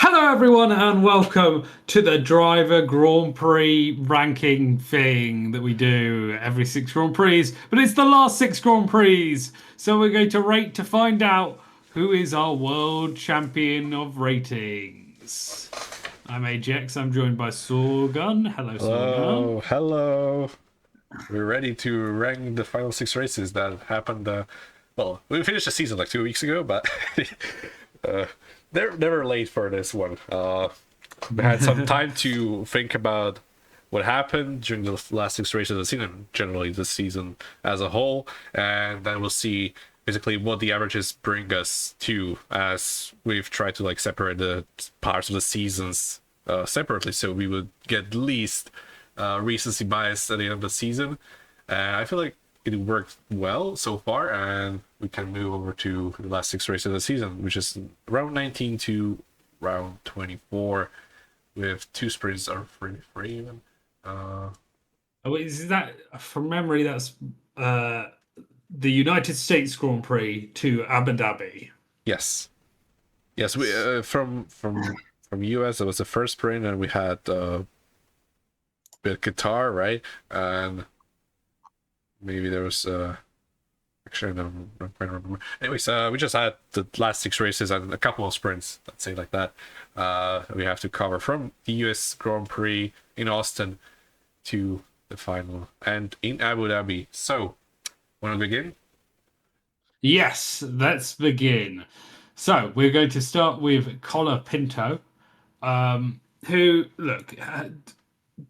Hello, everyone, and welcome to the Driver Grand Prix ranking thing that we do every six Grand Prix. But it's the last six Grand Prix, so we're going to rate to find out who is our world champion of ratings. I'm AJX. I'm joined by Sorgun. Hello, Sorgun. Hello, hello. We're ready to rank the final six races that happened. Well, we finished the season like 2 weeks ago, but uh, they're never late for this one. We had some time to think about what happened during the last six races of the season, generally the season as a whole, and then we'll see basically what the averages bring us to as we've tried to like separate the parts of the seasons separately, so we would get at least recency bias at the end of the season. I feel like it worked well so far, and we can move over to the last six races of the season, which is round 19 to round 24, with two sprints or three even. Oh, is that from memory? That's the United States Grand Prix to Abu Dhabi. Yes, yes. We from US, it was the first sprint, and we had bit Qatar, right? And maybe there was actually, no, I'm not quite remember. Anyways, we just had the last six races and a couple of sprints, let's say like that. We have to cover from the US Grand Prix in Austin to the final and in Abu Dhabi. So, want to begin? Yes, let's begin. So we're going to start with Colapinto, who look.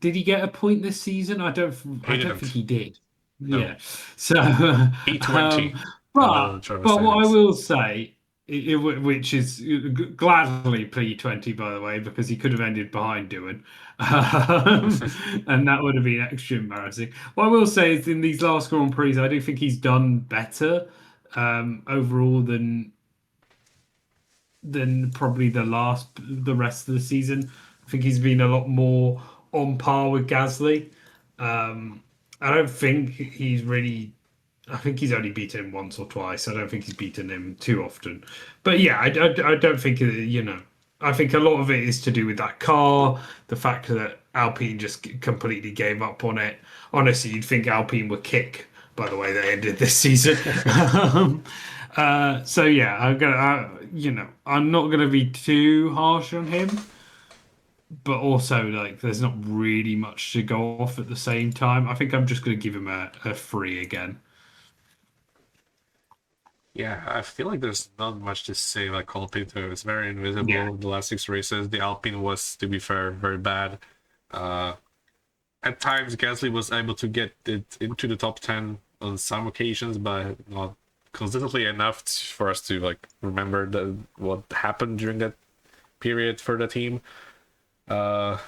Did he get a point this season? I He don't think didn't. he did. No. Yeah. So, E20 on but the driver's but what I standings. will say, which is gladly P20 by the way, because he could have ended behind doing, and that would have been extra embarrassing. What I will say is, in these last Grand Prix, I do think he's done better overall than probably the rest of the season. I think he's been a lot more on par with Gasly. I don't think he's really. I think he's only beaten him once or twice. I don't think he's beaten him too often. But yeah, I don't think I think a lot of it is to do with that car, the fact that Alpine just completely gave up on it. Honestly, you'd think Alpine would kick by the way they ended this season. So yeah, I'm not gonna be too harsh on him, but also like there's not really much to go off at the same time. I think I'm just gonna give him a three again. Yeah, I feel like there's not much to say. Like Colapinto is very Yeah, invisible in the last six races. The Alpine was, to be fair, very bad. Uh, at times, Gasly was able to get it into the top 10 on some occasions, but not consistently enough for us to like remember what happened during that period for the team. Uh,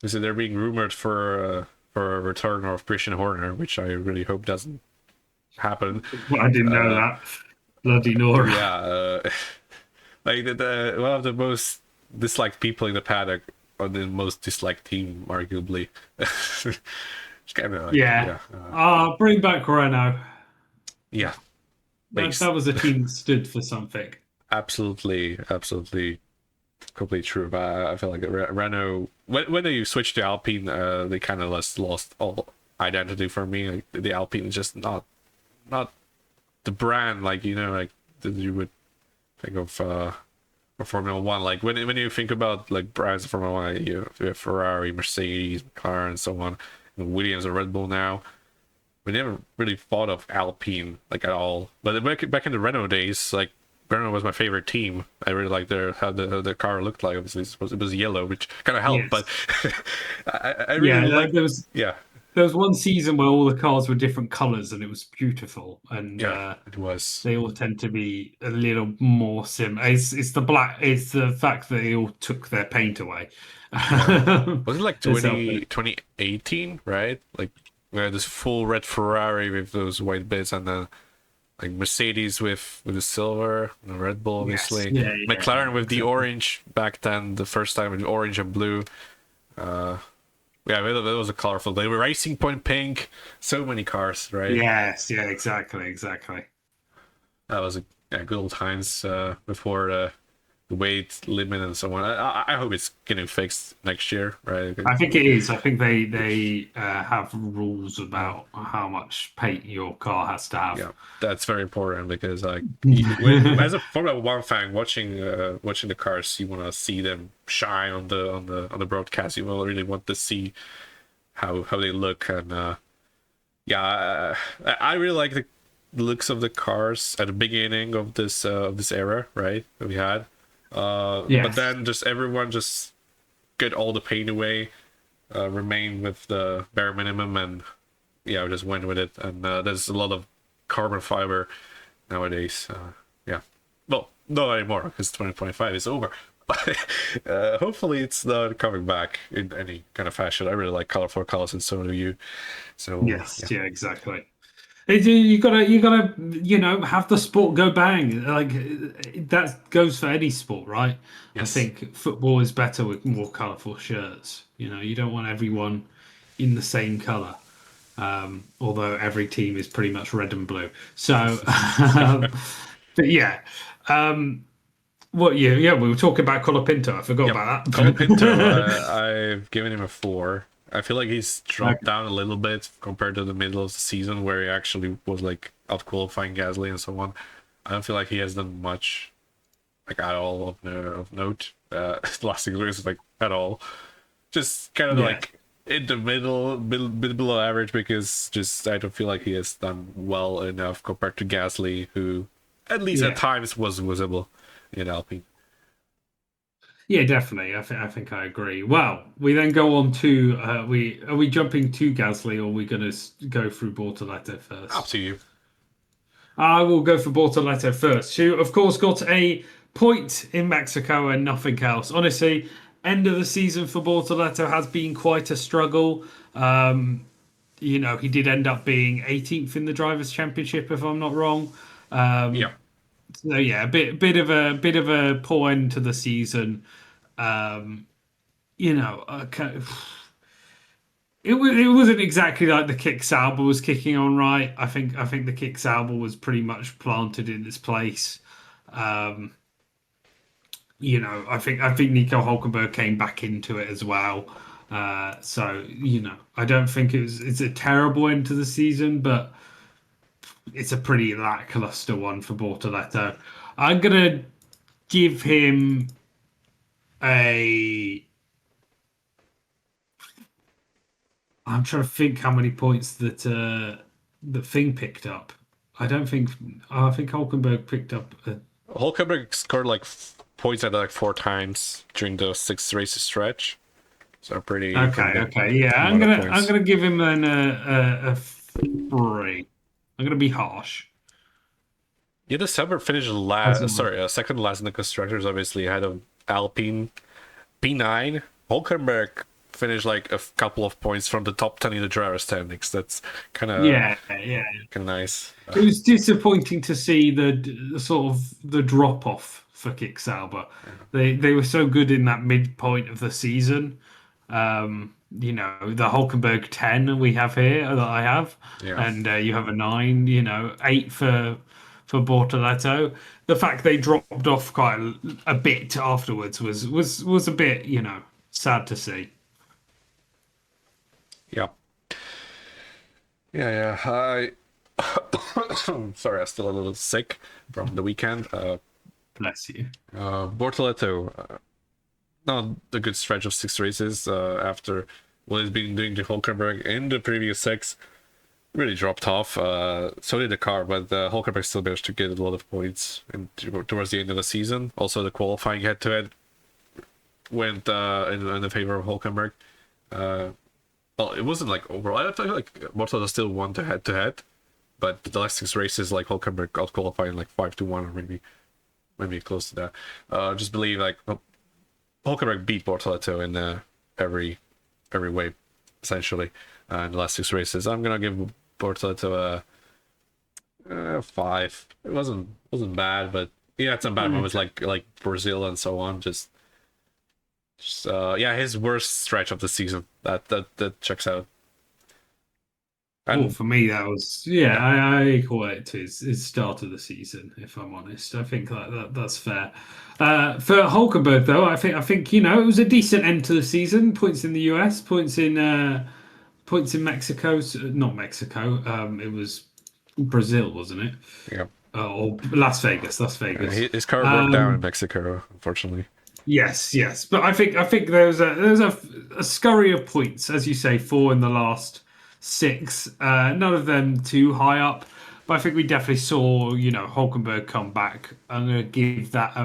so they're being rumored for a return of Christian Horner, which I really hope doesn't happen. well, I didn't know Uh, that. Bloody Nora. yeah, like the one of the most disliked people in the paddock, or the most disliked team, arguably. It's kind of like, Yeah. yeah, Bring back Renault. yeah, That makes was a team that stood for something. absolutely, absolutely, completely true. But I feel like Renault, when they switched to Alpine, they kind of lost all identity for me. Like, the Alpine is just not the brand, like, like that you would think of for Formula One. Like when you think about like brands of Formula One, you have Ferrari, Mercedes, McLaren, and so on, and Williams and Red Bull now. We never really thought of Alpine like at all. But back in the Renault days, like Renault was my favorite team. I really liked how the car looked like. Obviously, it was yellow, which kind of helped. But Yes. I Yeah, really like, there was yeah, there was one season where all the cars were different colors and it was beautiful. And yeah, it was. they all tend to be a little more sim. It's the black. It's the fact that they all took their paint away. Yeah. Was it like It's helping. 2018, right? Like we had this full red Ferrari with those white bits, and then like Mercedes with the silver, and Red Bull Yes. obviously, Yeah. Yeah. McLaren Yeah. with the Exactly. orange back then, the first time with orange and blue. Uh, yeah, that was a colorful day. Racing Point pink, so many cars, right? Yes. Yeah. Exactly. Exactly. That was yeah, good old times before weight limit and so on. I hope it's getting fixed next year, right? I think it is. I think they have rules about how much paint your car has to have. Yeah, that's very important because like Yeah, as a Formula One fan, watching the cars, you want to see them shine on the broadcast. You will really want to see how they look, and yeah, I really like the looks of the cars at the beginning of this era, right? That we had, but yes. then just everyone just get all the paint away, remain with the bare minimum, and yeah, just went with it. And there's a lot of carbon fiber nowadays. Yeah, well, not anymore because 2025 is over. But hopefully, it's not coming back in any kind of fashion. I really like colorful colors, and so do you. So Yes, yeah, yeah, exactly. You gotta have the sport go bang. Like that goes for any sport, right? I yes, think football is better with more colourful shirts. You don't want everyone in the same colour. Although every team is pretty much red and blue. So, but yeah. What yeah, we were talking about Colapinto. I forgot yep. about Colapinto, that. I've given him a 4. I feel like he's dropped down a little bit compared to the middle of the season where he actually was like out qualifying Gasly and so on. I don't feel like he has done much, like at all of note. The last 6 races, like at all. Just kind of Yeah, like in the bit below average because just I don't feel like he has done well enough compared to Gasly, who at least at yeah. times was visible in Alpine. Yeah, definitely. I think I agree. Well, we then go on to we are we jumping to Gasly or are we going to go through Bortoleto Up first? to you. I will go for Bortoleto first, who of course got a point in Mexico and nothing else. Honestly, end of the season for Bortoleto has been quite a struggle. He did end up being 18th in the Drivers' Championship, if I'm not wrong. Yeah. So yeah, a bit of a poor end to the season. Um, okay. It wasn't exactly like the kick Sauber was kicking on right. I think the kick Sauber was pretty much planted in its place. Um, I think Nico Hulkenberg came back into it as well. So I don't think it's a terrible end to the season, but it's a pretty lackluster one for Bortoletto. I'm gonna give him a I'm trying to think how many points that Thing picked up. I don't think. I think Hulkenberg picked up. Hulkenberg scored like points at like 4 times during the 6 races stretch. So pretty Okay, good okay, yeah. I'm amount of gonna I'm points. gonna give him a 3. I'm gonna be harsh. Yeah, December finished As last. in, Sorry, second last in the constructors. Obviously, ahead of Alpine P9. Hulkenberg finished like a couple of points from the top 10 in the driver standings. That's yeah, yeah. kind of nice. It was disappointing to see the sort of the drop off for Kick Sauber. They were so good in that midpoint of the season. The Hulkenberg 10 we have here that I have, Yeah, and you have a 9. 8 for Bortoletto. The fact they dropped off quite a bit afterwards was a bit sad to see. yeah, yeah. I sorry, I'm still a little sick from the weekend. Bless you. Bortoletto, not a good stretch of 6 races after what he's been doing to Hulkenberg in the previous 6. Really dropped off. So did the car, but Hulkenberg still managed to get a lot of points towards the end of the season. Also, the qualifying head-to-head went in the favor of Hulkenberg. Well, it wasn't like overall. I feel like Bortoletto still won the head-to-head, but the last 6 races, like Hulkenberg out qualifying like 5-1 or maybe close to that. Just believe like Hulkenberg beat Bortoletto in every way essentially in the last 6 races. I'm gonna give Bortoletto a 5. It wasn't bad, but he had some bad moments like Brazil and so on. Just yeah, his worst stretch of the season. That checks out. Oh, And for me, that was I equal it to his start of the season. If I'm honest, I think that's fair. For Hulkenberg, though, I think it was a decent end to the season. Points in the US, points in Mexico, not Mexico. It was Brazil, wasn't it? yeah, Or Las Vegas, Las Vegas. his car broke down in Um, Mexico, unfortunately. yes, but I think there was a scurry of points, as you say, four in the last six. None of them too high up, but I think we definitely saw Hulkenberg come back. I'm going to give that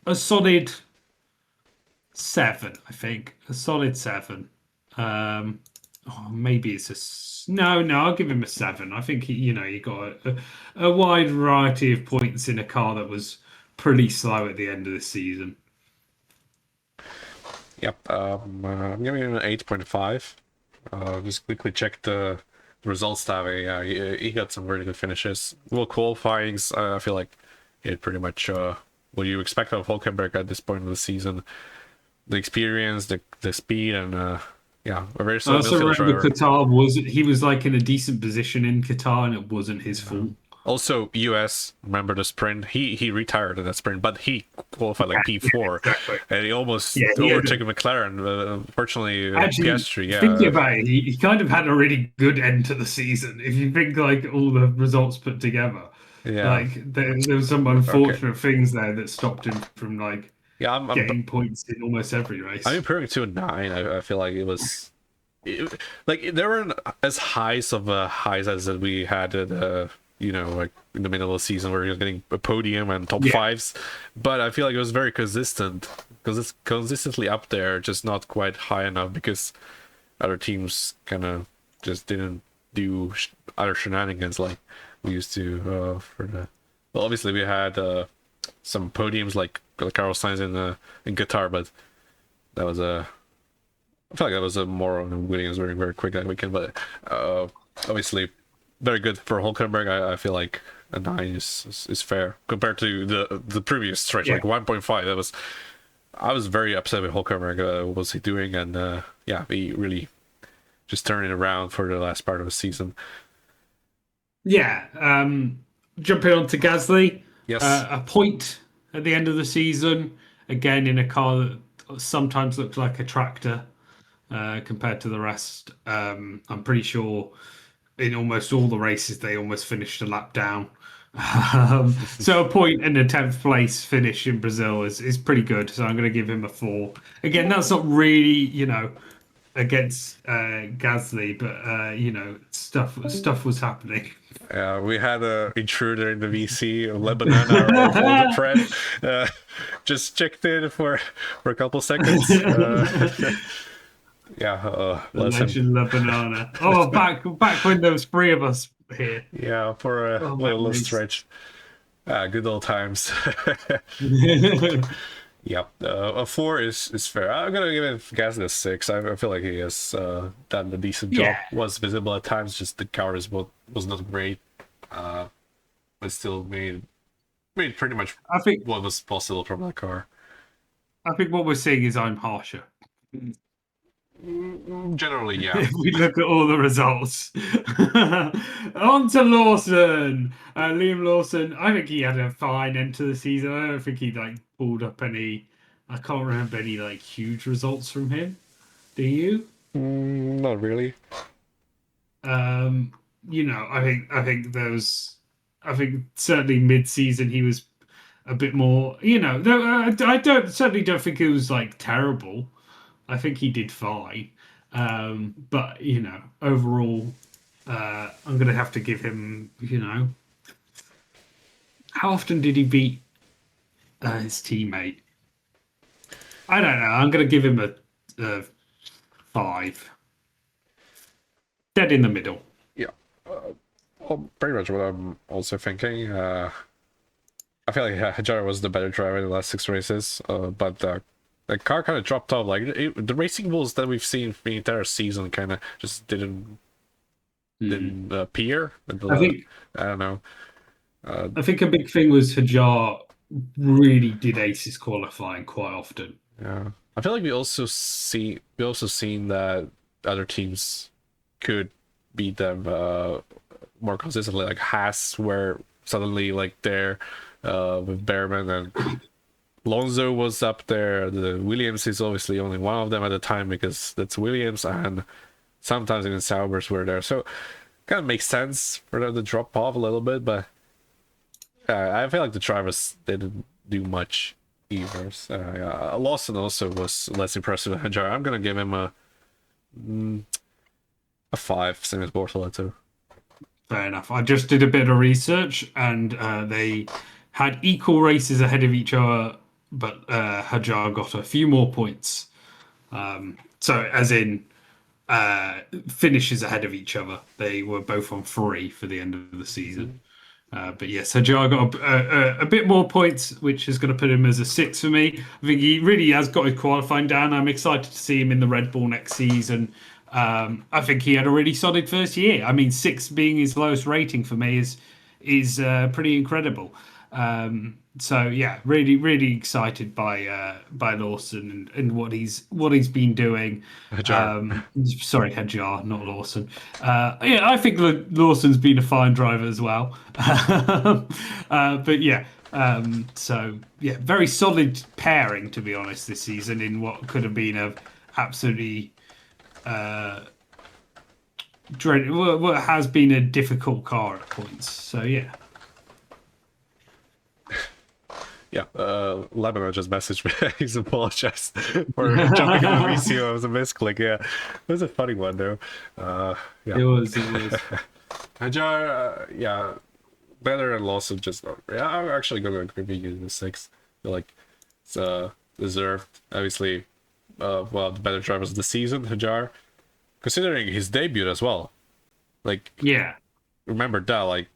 a solid seven. I think a solid seven. Um, maybe it's no. I'll give him a seven. I think he got a wide variety of points in a car that was pretty slow at the end of the season. Yep. I'm giving him an 8.5. Just quickly check the results tab. Yeah, he got some really good finishes. Well, qualifyings, I feel like he had pretty much what you expect of Hulkenberg at this point of the season. The experience, the speed, and yeah, a very I solid also midfield remember driver. Qatar was he was like in a decent position in Qatar, and it wasn't his fault. Also, US, remember the sprint? He retired in that sprint, but he qualified like Yeah, P4, exactly. and he almost Yeah, he had overtook McLaren. Unfortunately, actually Piastri, thinking yeah, about it, he kind of had a really good end to the season. If you think like all the results put together, yeah. like there was some Okay, unfortunate things there that stopped him from like yeah. I'm getting points in almost every I'm race. comparing to a 9. I feel like it was like there weren't as highs of highs as that we had at like in the middle of the season where you're getting a podium and top Yeah, fives, but I feel like it was very consistent because it's consistently up there, just not quite high enough because other teams kind of just didn't do other shenanigans like we used to for the. Well, obviously we had some podiums like Carlos Sainz in Qatar, but that was a I feel like that was a more on Williams very very quick that weekend, but obviously very good for Hulkenberg. I feel like a 9 is fair compared to the previous stretch, yeah. like 1.5. That was I was very upset with Hulkenberg. What was he doing? And yeah, he really just turned it around for the last part of the season. Yeah, jumping on to Gasly, Yes, a point at the end of the season, again in a car that sometimes looked like a tractor compared to the rest. I'm pretty sure in almost all the races they almost finished a lap down. So a point and a 10th place finish in Brazil is pretty good. So I'm going to give him a 4. Again, that's not really, against Gasly, but stuff was happening. we had a intruder in the VC, Lebanon, our old friend, uh, just checked in for a couple seconds. Yeah, The bless him. legend La Banana. Oh, back when there was three of us here. Yeah, for a Oh, little memories. stretch. Good old times. Yep, a 4 is fair. I'm gonna give it Gasly a 6. I feel like he has done a decent job. Yeah, Was visible at times, just the car was not great, but still made pretty much I think what was possible from that car. I think what we're seeing is I'm harsher. Generally, yeah. If we look at all the results. On to Lawson. Liam Lawson, I think he had a fine end to the season. I don't think he like pulled up any. I can't remember any like huge results from him. Do you? Not really. Um, I think there was. I think certainly mid-season he was a bit more. Though, I don't certainly don't think it was like terrible. I think he did fine. But overall, I'm gonna have to give him. How often did he beat his teammate? I don't know. I'm gonna give him a 5. Dead in the middle. Yeah. Well, pretty much what I'm also thinking. I feel like Hajar was the better driver in the last 6 races, but the car kind of dropped off. Like the racing bulls that we've seen for the entire season kind of just didn't appear. I think I don't know. I think a big thing was Hajar really did aces qualifying quite often. Yeah, I feel like we also seen that other teams could beat them more consistently. Like Haas were suddenly like there with Behrman, and Lonzo was up there. The Williams is obviously only one of them at the time because that's Williams, and sometimes even Saubers were there. So kind of makes sense for them to drop off a little bit, but I feel like the drivers didn't do much either. Lawson also was less impressive than Hajar. I'm gonna give him a 5, same as Bortoleto. Fair enough. I just did a bit of research, and they had equal races ahead of each other, but Hajar got a few more points. So, as in finishes ahead of each other. They were both on 3 for the end of the season. But yes, Hajar got a bit more points, which is going to put him as a 6 for me. I think he really has got his qualifying down. I'm excited to see him in the Red Bull next season. I think he had a really solid first year. I mean, 6 being his lowest rating for me is pretty incredible. So yeah, really excited by Lawson and what he's been doing. Hajar. Sorry, Hajar, not Lawson. Yeah, I think Lawson's been a fine driver as well. But yeah, so yeah, very solid pairing to be honest this season in what could have been a absolutely what has been a difficult car at points. So yeah. Yeah, Lebanon just messaged me. He's apologized for jumping on the VCO. It was a misclick. Yeah, it was a funny one though. Yeah, It was. Hajar, yeah, better than Lawson. Just yeah, I'm actually gonna agree with you the 6. I feel like it's deserved. Obviously, well, the better drivers of the season, Hajar, considering his debut as well. Like, Yeah. remember that, like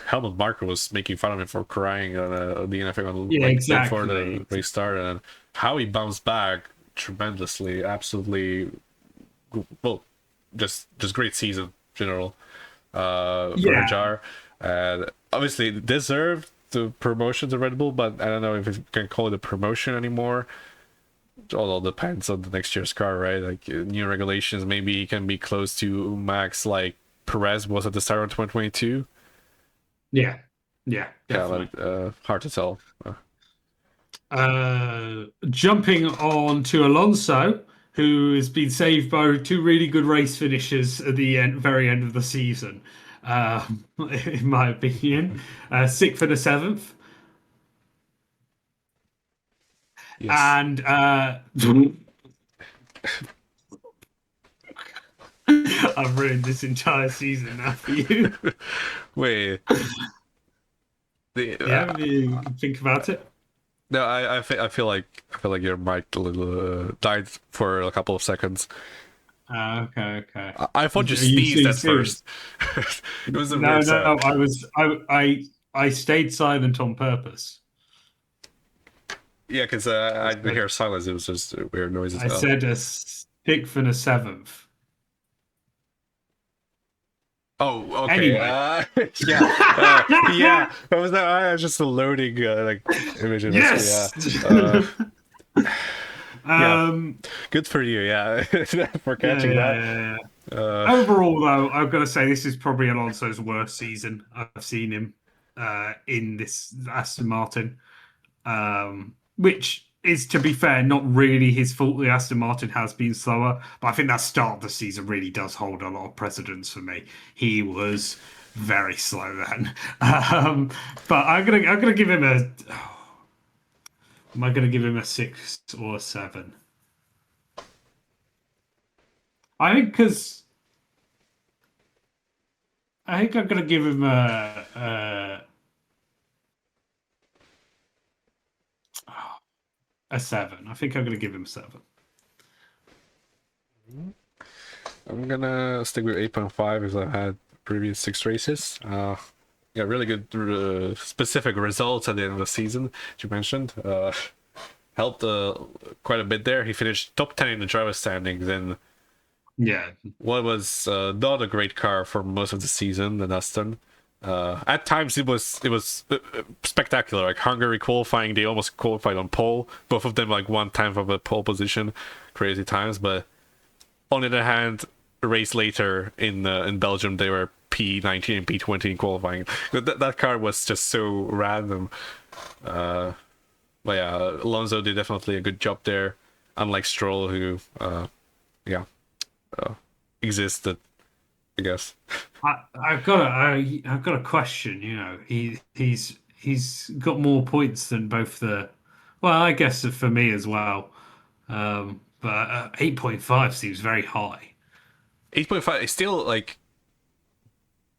Helmut Marko was making fun of him for crying on the NFA on Yeah, exactly. before the race started, and how he bounced back tremendously. Absolutely, well, just great season in general for Hajar, and obviously deserved the promotion to Red Bull, but I don't know if you can call it a promotion anymore. It all depends on the next year's car, right? Like new regulations, maybe he can be close to max like Perez was at the start of 2022. Yeah, definitely. But hard to tell. Jumping on to Alonso, who has been saved by 2 really good race finishes at the very end of the season, in my opinion. 6th and a 7th. Yes. And I've ruined this entire season now for you. Wait. Yeah, you think about it. No, I feel like your mic died for a couple of seconds. Okay. I thought you Are you sneezed at serious? first. It was a No, weird sound. I stayed silent on purpose. Yeah, because I didn't hear silence. It was just a weird noises. I said a 6th and a 7th. Oh, okay. Anyway. Yeah. I was just a loading like image. Yes. Yeah. Good for you. Yeah, for catching that. Yeah. Overall, though, I've got to say this is probably Alonso's worst season I've seen him in this Aston Martin, which is, to be fair, not really his fault. The Aston Martin has been slower, but I think that start of the season really does hold a lot of precedence for me. He was very slow then, but I'm gonna give him a. Am I gonna give him a 6 or a 7? I think I'm gonna give him a 7. I think I'm gonna give him a 7. I'm gonna stick with 8.5 because I had previous 6 races. Yeah, really good specific results at the end of the season, that you mentioned. Helped quite a bit there. He finished top 10 in the driver standings in what was not a great car for most of the season, the Aston. At times it was spectacular. Like Hungary qualifying, they almost qualified on pole. Both of them like 1/10 of a pole position, crazy times. But on the other hand, race later in Belgium, they were P19 and P20 in qualifying. That car was just so random. But yeah, Alonso did definitely a good job there, unlike Stroll, who existed, I guess. I've got a question. You know, he's got more points than both the. Well, I guess for me as well. But 8.5 seems very high. 8.5 is still like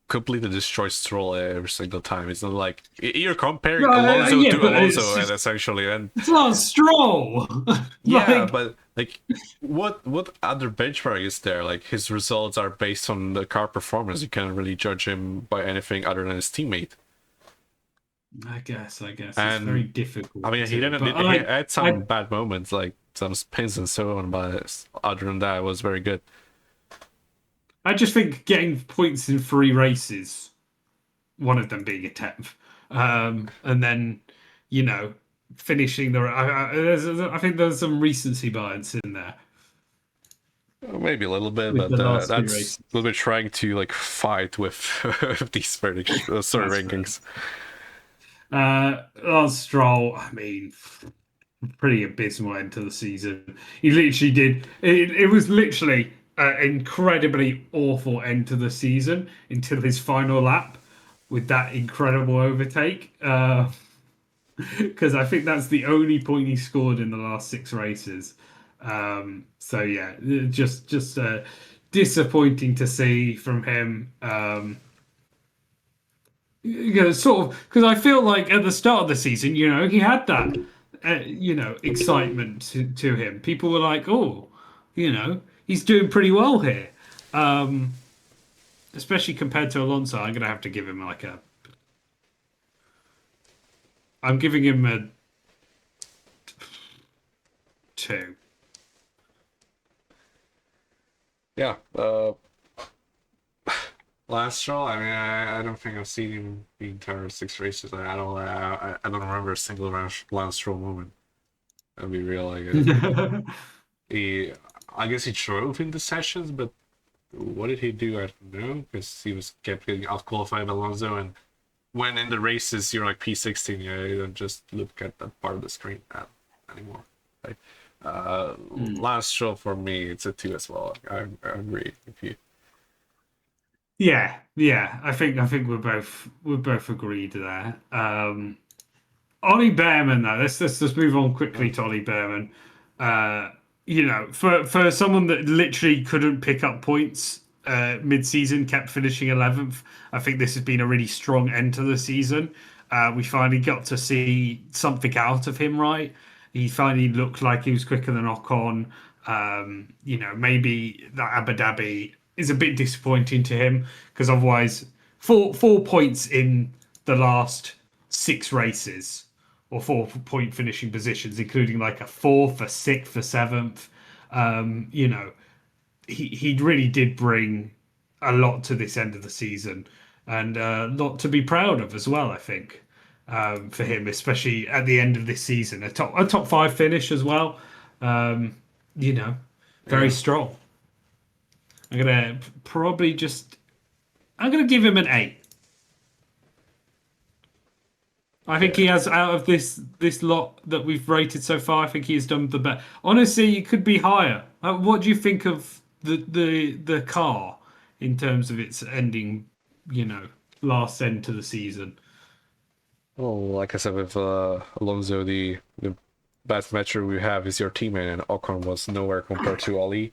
completely destroys Stroll every single time. It's not like you're comparing Alonso yeah, to but Alonso, and essentially, and it's not Stroll. yeah, Like, but like, what other benchmark is there? Like, his results are based on the car performance. You can't really judge him by anything other than his teammate. I guess it's very And difficult. I mean, he didn't. But He had some I bad moments, like some spins and so on, but other than that, it was very good. I just think getting points in 3 races, one of them being a tenth, and then you know finishing the. I think there's some recency bias in there Maybe a little bit, with but the last few that's races. a little bit trying to like fight with these predictions, sorry, That's rankings. Lance Stroll, I mean, pretty abysmal end to the season. He literally did. It was literally an incredibly awful end to the season until his final lap with that incredible overtake. Because I think that's the only point he scored in the last 6 races. So yeah, just disappointing to see from him. Sort of because I feel like at the start of the season, he had that, excitement to him. People were like, "Oh, he's doing pretty well here," especially compared to Alonso. I'm gonna have to give him like a. I'm giving him a 2. Yeah. Last Stroll, I mean, I don't think I've seen him the entire 6 races. I don't remember a single Lance Stroll moment. I'll be real, I guess he drove in the sessions, but what did he do? I don't know, because he was kept getting out qualified by Alonso, and when in the races you're like P16, you don't just look at that part of the screen anymore. Right? Last Stroll for me, it's a 2 as well. I agree with you. Yeah. I think we're both agreed there. Ollie Behrman, though. Let's move on quickly to Ollie Behrman. For someone that literally couldn't pick up points mid-season, kept finishing 11th. I think this has been a really strong end to the season. We finally got to see something out of him, right? He finally looked like he was quicker than Ocon. Maybe that Abu Dhabi is a bit disappointing to him because otherwise, four points in the last 6 races or 4-point finishing positions, including like a fourth, a sixth, a seventh. He really did bring a lot to this end of the season and a lot to be proud of as well, I think, for him, especially at the end of this season. A top 5 finish as well. Very strong. I'm gonna give him an 8. I think he has, out of this lot that we've rated so far, I think he has done the best. Honestly, it could be higher. What do you think of the car in terms of its ending, last end to the season? Well, like I said with Alonso, the best measure we have is your teammate, and Ocon was nowhere compared to Ollie.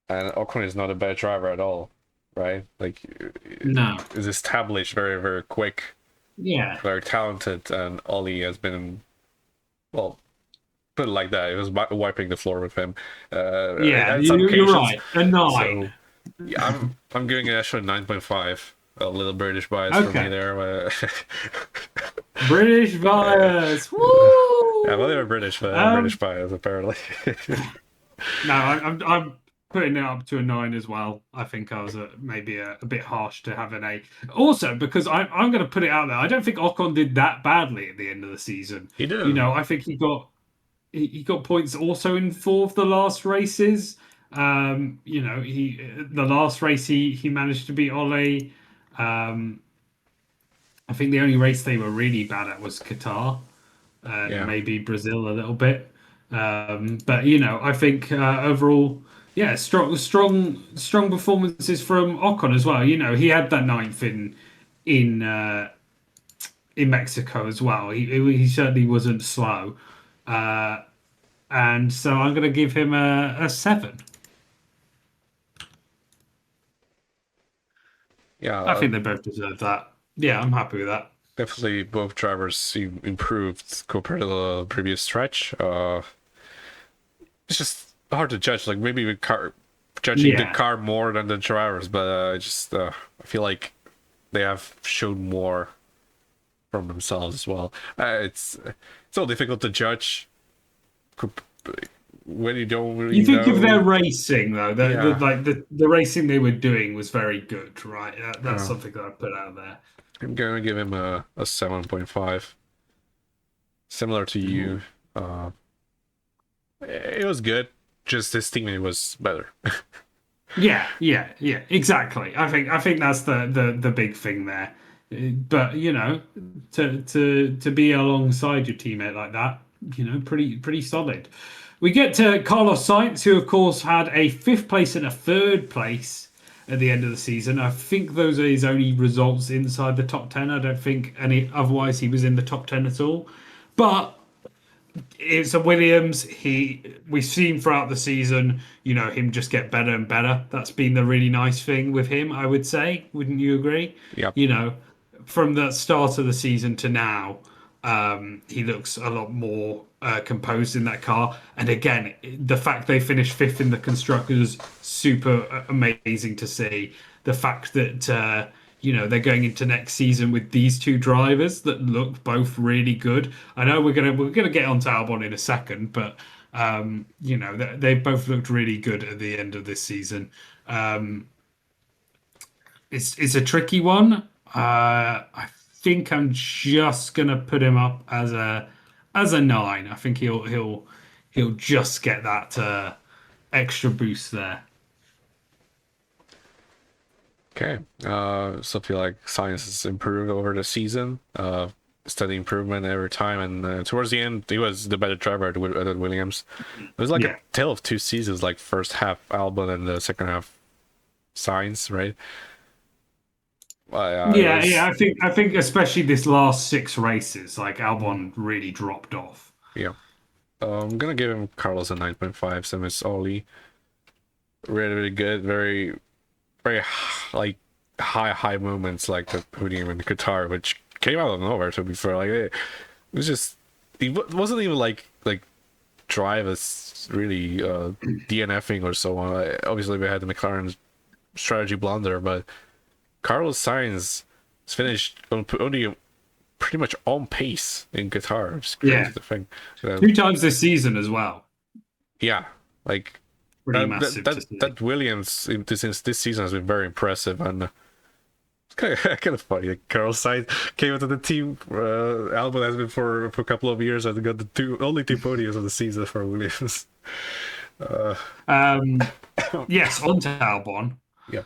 And Ocon is not a bad driver at all, right? Like, No. is established very, very quick. Yeah. Very talented, and Ollie has been, well, put it like that. It was wiping the floor with him. Yeah, some you're occasions. right. A 9. So, yeah, I'm giving it actually 9.5. A little British bias for me there. British bias. Woo! Yeah, well, they're British, but British bias apparently. No, I'm putting it up to a 9 as well. I think I was maybe a bit harsh to have an 8. Also, because I'm going to put it out there, I don't think Ocon did that badly at the end of the season. He did. I think he got points also in 4 of the last races. He the last race he managed to beat Ole. Um, I think the only race they were really bad at was Qatar and Yeah. maybe Brazil a little bit. But I think overall, yeah, strong performances from Ocon as well. He had that ninth in uh, in Mexico as well. He certainly wasn't slow, uh, and so I'm going to give him a 7. Yeah, I think they both deserve that. Yeah, I'm happy with that. definitely both drivers improved compared to the previous stretch. It's just hard to judge. Like maybe with car judging the Yeah. car more than the drivers, but I feel like they have shown more from themselves as well. It's so difficult to judge when you don't You really think of their know. racing though, Yeah, the racing they were doing was very good, right? That's uh, something that I put out there. I'm gonna give him a 7.5, similar to you. Ooh. Uh, it was good. Just his teammate was better. Yeah, yeah, yeah, exactly. I think that's the big thing there. But to be alongside your teammate like that, pretty solid. We get to Carlos Sainz, who of course had a fifth place and a third place at the end of the season. I think those are his only results inside the top 10. I don't think any otherwise he was in the top 10 at all. But it's a Williams. We've seen throughout the season, him just get better and better. That's been the really nice thing with him, I would say. Wouldn't you agree? Yep. You know, from the start of the season to now, he looks a lot more composed in that car. And again, the fact they finished fifth in the constructors, super amazing to see. The fact that they're going into next season with these two drivers that look both really good. I know we're gonna get onto Albon in a second, but they've both looked really good at the end of this season. Um, it's a tricky one. I think I'm just gonna put him up as a 9. I think he'll just get that extra boost there. Okay. So I feel like science has improved over the season. Steady improvement every time, and towards the end, he was the better driver at Williams. It was like a Yeah. tale of two seasons. Like first half Albon and the second half Science, right? It Yeah, yeah. was I think especially this last 6 races, like mm, Albon really dropped off. yeah. I'm gonna give him Carlos a 9.5. Same as Oli. Really, really good. Very, very like high moments like the podium and the Qatar, which came out of nowhere. To be fair, like it was just it wasn't even like drive as really DNFing or so on. Obviously, we had the McLaren strategy blunder, but Carlos Sainz is finished on only pretty much on pace in Qatar. It's crazy Yeah, to think. 2 times this season as well. Yeah, like Pretty massive to that see. Williams since this season has been very impressive, and it's kind of funny. Like Carlos Sainz came into the team. Albon has been for a couple of years and got the only two podiums of the season for Williams. Uh, Yes, on to Albon. yeah,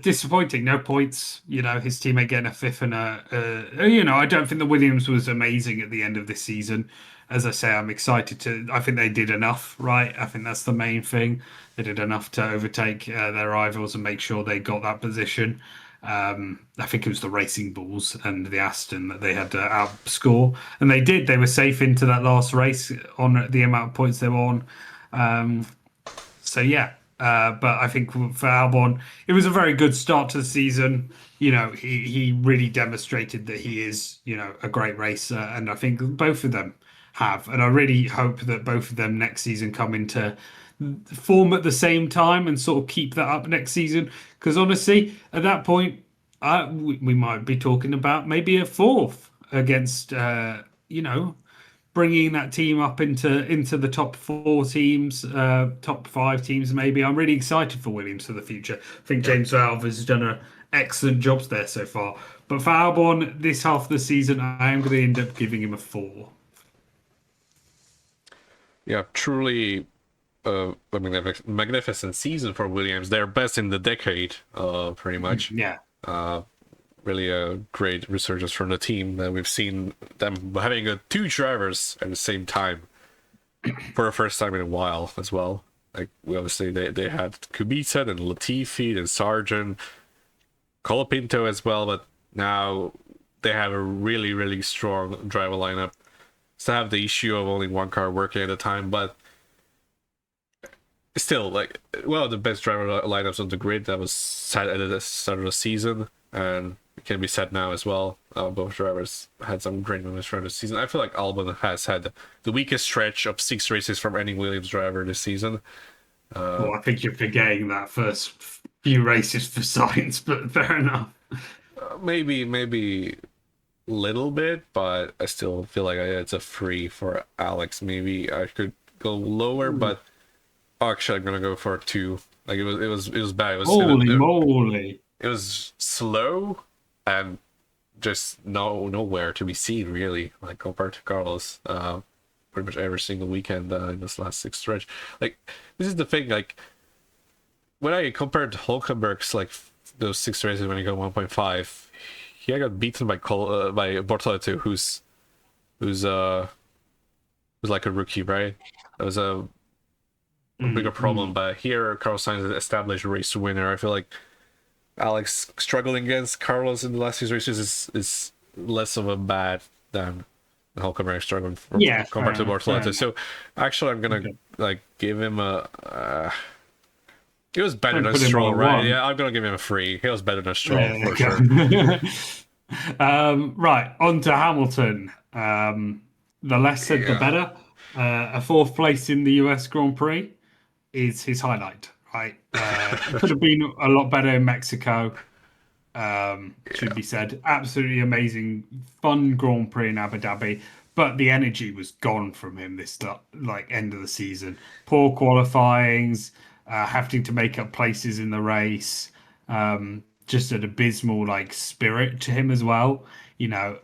Disappointing, no points. His teammate getting a fifth and I don't think the Williams was amazing at the end of this season. As I say, I'm excited to. I think they did enough, right? I think that's the main thing. They did enough to overtake their rivals and make sure they got that position. I think it was the Racing Bulls and the Aston that they had to outscore, and they did. They were safe into that last race on the amount of points they were on. Um, so yeah, but I think for Albon, it was a very good start to the season. He really demonstrated that he is a great racer, and I think both of them have. And I really hope that both of them next season come into form at the same time and sort of keep that up next season. Because honestly, at that point, we might be talking about maybe a fourth against bringing that team up into the top 4 teams, top 5 teams, maybe. I'm really excited for Williams for the future. I think yeah, James Valve has done an excellent jobs there so far. But for Albon, this half of the season, I am going to end up giving him a 4. yeah. Truly magnificent season for Williams. They're best in the decade, pretty much. Yeah. Really a great resurgence from the team. We've seen them having two drivers at the same time for the first time in a while as well. Like, we obviously they had Kubica and Latifi and Sargent, Colapinto as well, but now they have a really, really strong driver lineup. Still have the issue of only one car working at a time, but still, like, one of the best driver lineups on the grid that was set at the start of the season, and it can be said now as well. Both drivers had some great moments throughout the season. I feel like Albon has had the weakest stretch of 6 races from any Williams driver this season. Well, I think you're forgetting that first few races for Sainz, but fair enough. Maybe little bit, but I still feel like it's a free for Alex. Maybe I could go lower, but actually I'm gonna go for 2. Like, it was bad. Holy moly! It was slow and just nowhere to be seen, really, like, compared to Carlos. Pretty much every single weekend in this last 6 stretch. Like, this is the thing, like, when I compared Hulkenberg's, like, those 6 races when he got 1.5, he got beaten by Bortoleto, who's like a rookie, right? That was a bigger problem. But here, Carlos Sainz is an established race winner. I feel like Alex struggling against Carlos in the last 6 races is less of a bad than Hulkenberg struggling compared to Bortoleto. So actually, I'm gonna like give him a. He was better than Stroll, right? 1. Yeah, I'm gonna give him a 3. He was better than Stroll for sure. Right, on to Hamilton. The less said, the better. A 4th place in the US Grand Prix is his highlight, right? It could have been a lot better in Mexico, should be said. Absolutely amazing, fun Grand Prix in Abu Dhabi, but the energy was gone from him this end of the season. Poor qualifyings, having to make up places in the race, just an abysmal spirit to him as well. You know,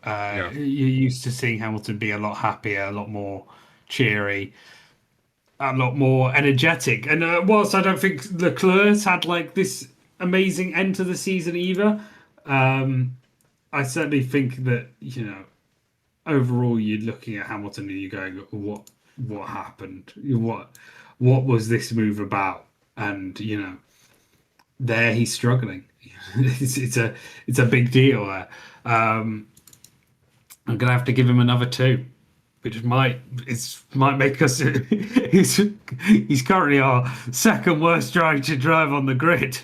you're used to seeing Hamilton be a lot happier, a lot more cheery, a lot more energetic. And whilst I don't think Leclerc's had this amazing end to the season either, I certainly think that, overall you're looking at Hamilton and you're going, what happened? What was this move about? And there he's struggling. it's a big deal there. I'm gonna have to give him another 2, which might make us. he's currently our second worst driver to drive on the grid.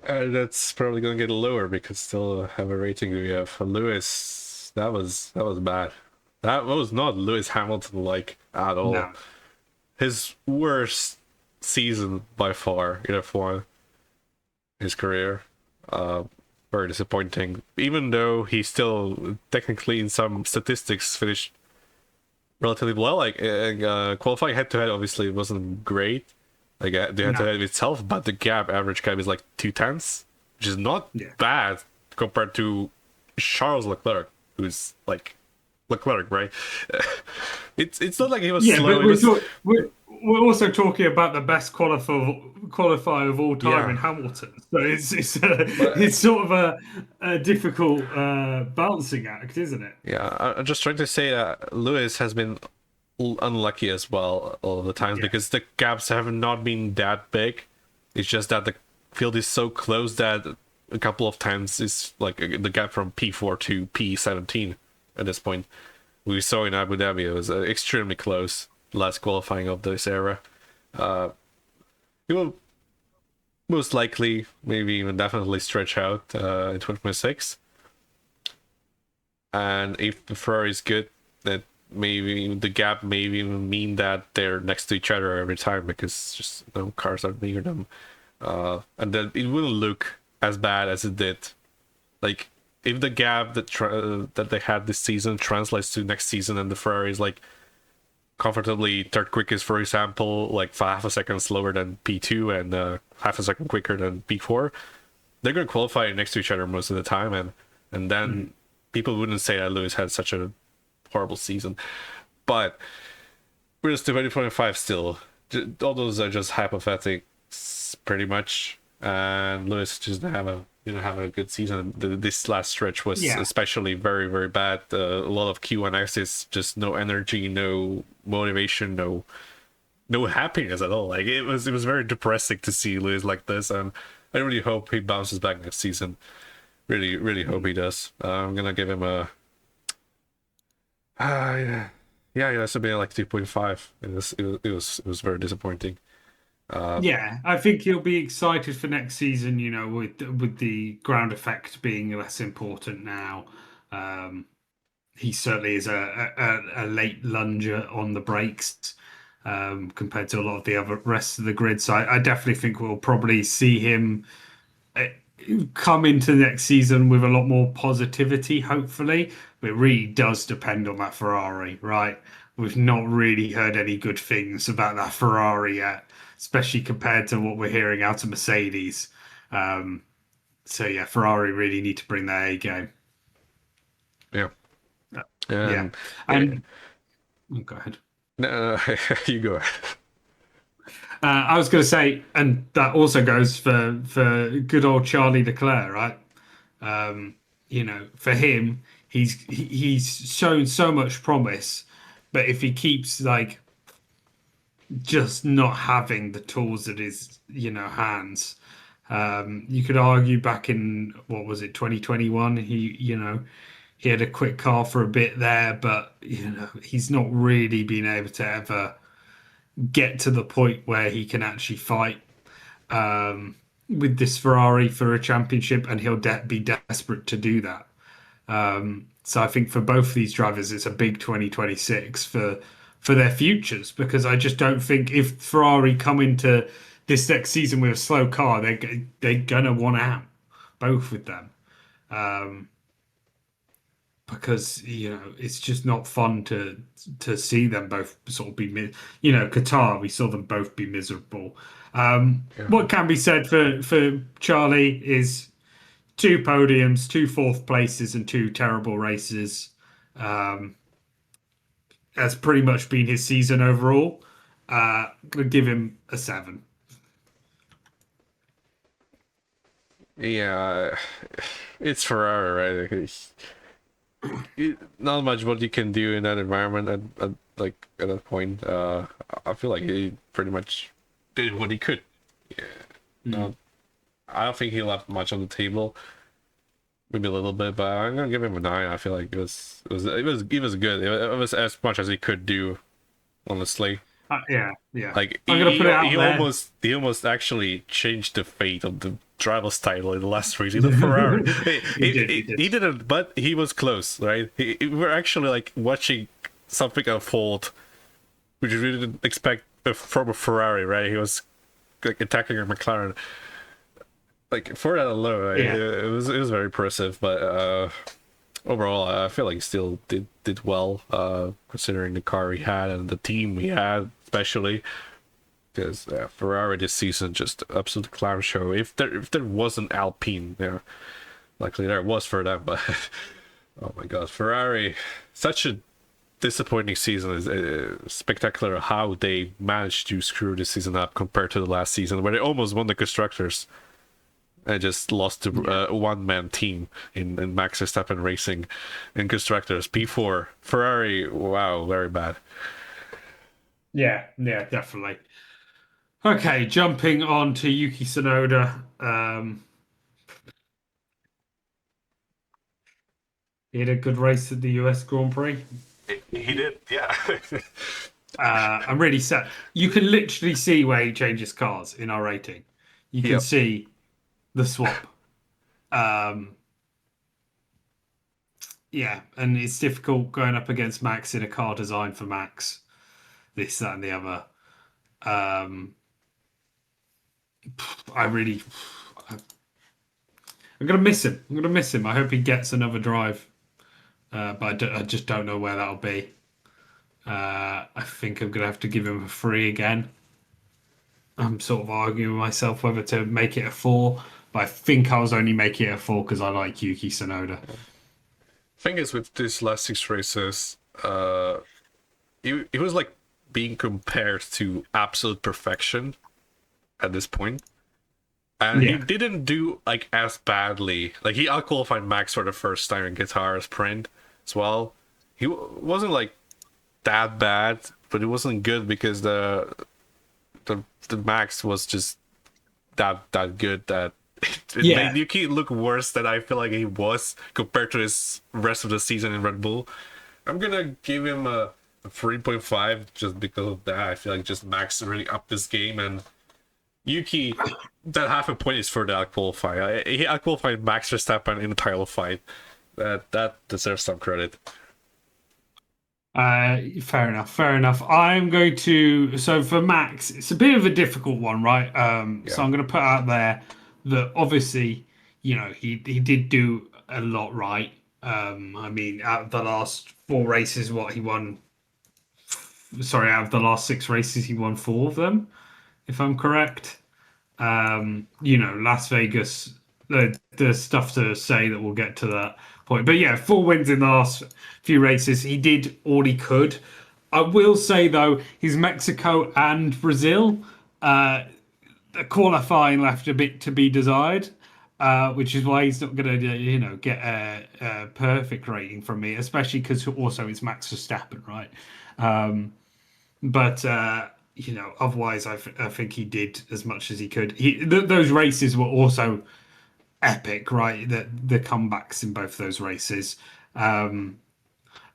That's probably gonna get lower because still have a rating we have. Lewis, that was bad. That was not Lewis Hamilton at all. No. His worst season by far in F1 in his career. Very disappointing. Even though he still technically in some statistics finished relatively well. Qualifying head-to-head obviously wasn't great. The head-to-head itself, but the average gap is 2/10, which is not bad compared to Charles Leclerc, who's Leclerc, right? It's not like he was slow. But we're also talking about the best qualifier of all time in Hamilton. So it's sort of a difficult balancing act, isn't it? Yeah, I'm just trying to say that Lewis has been unlucky as well all the times because the gaps have not been that big. It's just that the field is so close that a couple of times is the gap from P4 to P17 at this point. We saw in Abu Dhabi it was extremely close. Last qualifying of this era. He will most likely, maybe even definitely stretch out in 2026. And if the Ferrari is good, that maybe the gap may even mean that they're next to each other every time because just no cars are near them. And then it wouldn't look as bad as it did. If the gap that they had this season translates to next season and the Ferrari is comfortably third quickest, for example, half a second slower than P2 and half a second quicker than P4, they're going to qualify next to each other most of the time, and then people wouldn't say that Lewis had such a horrible season. But we're just 2025 still. all those are just hypothetics, pretty much. And Lewis just didn't have a good season. This last stretch was Yeah. especially very very bad. A lot of Q1X's, just no energy, no motivation, no happiness at all. Like it was very depressing to see Lewis like this, and I really hope he bounces back next season. Really, really hope he does. I'm gonna give him a. Yeah, yeah, it should be like 2.5. It was very disappointing. Yeah, I think he'll be excited for next season. With the ground effect being less important now. Um, he certainly is a late lunger on the brakes compared to a lot of the other rest of the grid. So I definitely think we'll probably see him uh, come into the next season with a lot more positivity, hopefully. But it really does depend on that Ferrari, right? We've not really heard any good things about that Ferrari yet, especially compared to what we're hearing out of Mercedes. Um, so yeah, Ferrari really need to bring their A game. Yeah, Yeah, and and oh, go ahead. no, you go. I was going to say, and that also goes for good old Charlie Leclerc, right? For him, he's shown so much promise, but if he keeps like just not having the tools at his hands, you could argue back in what was it 2021, he had a quick car for a bit there, but he's not really been able to ever get to the point where he can actually fight with this Ferrari for a championship, and he'll be desperate to do that. So I think for both of these drivers, it's a big 2026 for their futures, because I just don't think if Ferrari come into this next season with a slow car, they're gonna want out, both with them. Because it's just not fun to see them both sort of be Qatar, we saw them both be miserable. Yeah. What can be said for Charlie is two podiums, two fourth places, and two terrible races. That's pretty much been his season overall. I'd give him a 7. Yeah, it's Ferrari, right? Not much what you can do in that environment at that point. I feel like he pretty much did what he could. Yeah. No, I don't think he left much on the table. Maybe a little bit, but I'm gonna give him a 9. I feel like it was good. It was as much as he could do, honestly. Yeah. Like I'm gonna put it out he there. almost actually changed the fate of the driver's title in the last race in the Ferrari. He didn't, but he was close, right? We're actually like watching something unfold, which we didn't expect from a Ferrari, right? He was like attacking a McLaren. Like for that alone, right? Yeah. It was very impressive, but overall, I feel like he still did well, considering the car he had and the team he had, especially because Ferrari this season just absolute clown show. If there wasn't Alpine there, luckily there was for them, but oh my god, Ferrari, such a disappointing season. Is spectacular how they managed to screw this season up compared to the last season where they almost won the constructors. I just lost to a one-man team in Max Verstappen Racing in constructors. P4 Ferrari, wow, very bad. Yeah, definitely. Okay, jumping on to Yuki Tsunoda. He had a good race at the US Grand Prix. He did, yeah. I'm really sad. You can literally see where he changes cars in our rating. You can Yep. see the swap. Um, yeah, and it's difficult going up against Max in a car designed for Max. This, that, and the other. Um, I really, I'm gonna miss him. I'm gonna miss him. I hope he gets another drive, but I just don't know where that'll be. I think I'm gonna have to give him a 3 again. I'm sort of arguing with myself whether to make it a 4, but I think I was only making it a 4 because I like Yuki Tsunoda. Thing is, with these last 6 races, he was like being compared to absolute perfection at this point. And he Yeah. didn't do like as badly. Like he outqualified Max for the first time in guitar sprint as well. He wasn't like that bad, but it wasn't good because the Max was just that good that it Yeah. made Yuki look worse than I feel like he was compared to his rest of the season in Red Bull. I'm gonna give him a 3.5 just because of that. I feel like just Max really upped this game, and Yuki, that half a point is for the outqualify. He outqualified Max Verstappen in the title fight. That deserves some credit. Fair enough. Fair enough. I'm going to. So for Max, it's a bit of a difficult one, right? So Yeah. I'm going to put out there that obviously, he did do a lot right. I mean, out of the last four races, what he won. Sorry, out of the last six races, he won four of them, if I'm correct. Las Vegas, there's stuff to say that we'll get to that point. But yeah, four wins in the last few races. He did all he could. I will say though, his Mexico and Brazil, the qualifying left a bit to be desired. Which is why he's not going to, get a perfect rating from me, especially because also it's Max Verstappen, right? But otherwise, I think he did as much as he could. Those races were also epic, right? The comebacks in both those races.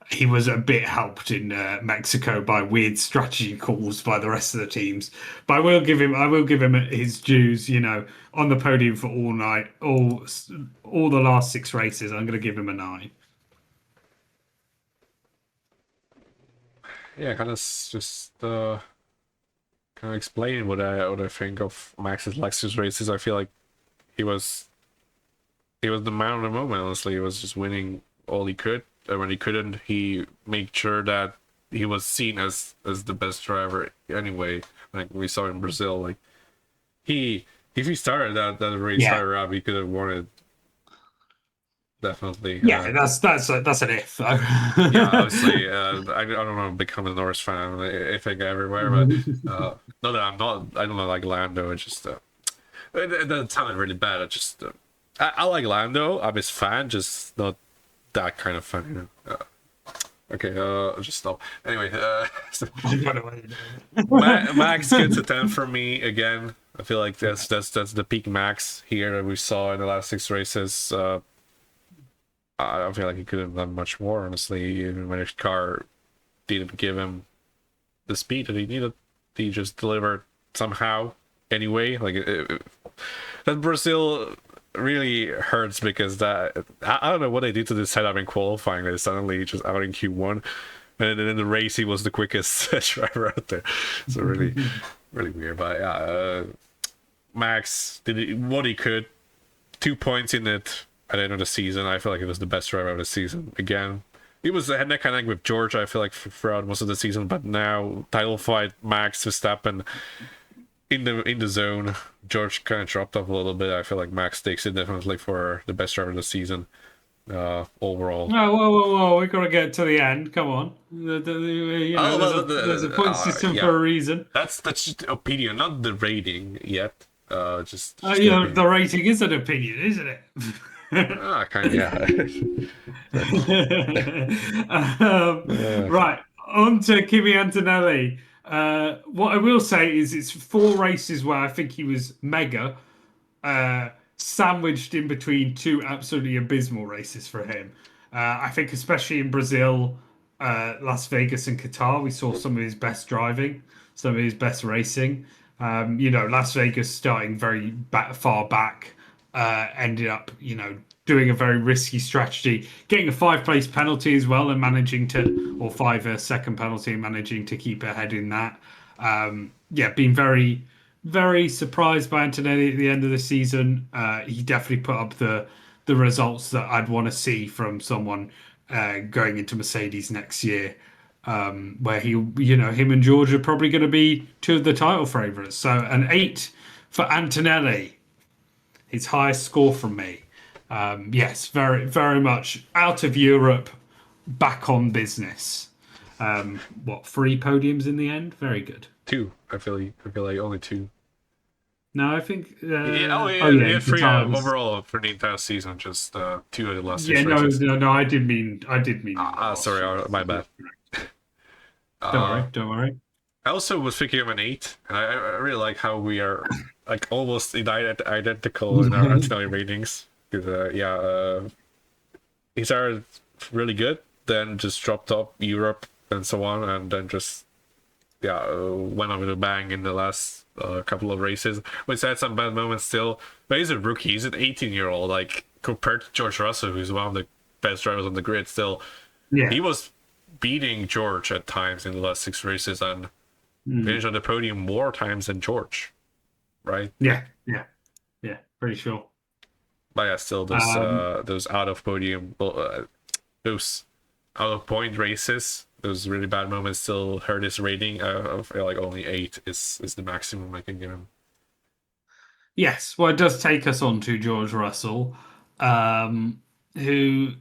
He was a bit helped in Mexico by weird strategy calls by the rest of the teams. But I will give him his dues. On the podium for all night, all the last six races. I'm going to give him a 9. Yeah, kind of just kind of explain what I think of Max's Lexus races. I feel like he was the man of the moment. Honestly, he was just winning all he could, and when he couldn't, he made sure that he was seen as the best driver anyway. Like we saw in Brazil, like if he started that race Yeah. higher up, he could have won it. Definitely. Yeah, that's an if though. Yeah, obviously, I don't know, become a Norris fan. I think everywhere, but not that I'm not. I don't know, like Lando. It's just it doesn't sound really bad. I just I like Lando. I'm his fan, just not that kind of fan. Okay, I'll just stop. Anyway, Max gets a 10 for me again. I feel like that's the peak Max here that we saw in the last 6 races. I don't feel like he could have done much more, honestly. Even when his car didn't give him the speed that he needed, he just delivered somehow anyway. Like that Brazil really hurts because that I don't know what they did to this setup in qualifying. They suddenly just out in Q1, and then in the race he was the quickest driver out there. So really, really weird. But yeah, Max did what he could. 2 points in it. At the end of the season, I feel like it was the best driver of the season. Again, it was a neck and neck with George, I feel like, throughout most of the season. But now, title fight, Max Verstappen in the zone. George kind of dropped off a little bit. I feel like Max takes it definitely for the best driver of the season overall. Whoa! We gotta get to the end. Come on. There's a point system yeah. for a reason. That's just the opinion, not the rating yet. Just the rating is an opinion, isn't it? Kind of, yeah. Right, on to Kimi Antonelli. What I will say is it's 4 races where I think he was mega, sandwiched in between 2 absolutely abysmal races for him. I think especially in Brazil, Las Vegas and Qatar, we saw some of his best driving, some of his best racing. Las Vegas starting very far back, ended up, doing a very risky strategy, getting a 5-place penalty as well, and managing to, or 5-second penalty, and managing to keep ahead in that. Being very, very surprised by Antonelli at the end of the season. He definitely put up the results that I'd want to see from someone going into Mercedes next year. Where him and George are probably going to be 2 of the title favourites. So an 8 for Antonelli, his highest score from me. Yes, very, very much out of Europe, back on business. What, three podiums in the end? Very good. Two. I feel like only two. No, I think. Yeah, oh Oh yeah, yeah, we had three Qatar was. overall for the entire season, just two of the last Yeah, six no, races. no, no. I did mean in the last Sorry, few races. my You're bad. correct. Don't worry, Uh, don't worry. I also was thinking of an eight, and I really like how we are like almost identical in our Antonelli ratings. Because he started really good, then just dropped off Europe and so on, and then just went on with a bang in the last couple of races. Which had some bad moments still, but he's a rookie. He's an 18-year-old. Like compared to George Russell, who's one of the best drivers on the grid, still Yeah. he was beating George at times in the last six races and Mm. finished on the podium more times than George, right? Yeah, yeah, yeah. Pretty sure. But yeah, still Um, those out of podium, those out of point races, those really bad moments still hurt his rating. I feel like only eight is the maximum I can give him. yes. Well, it does take us on to George Russell, um, who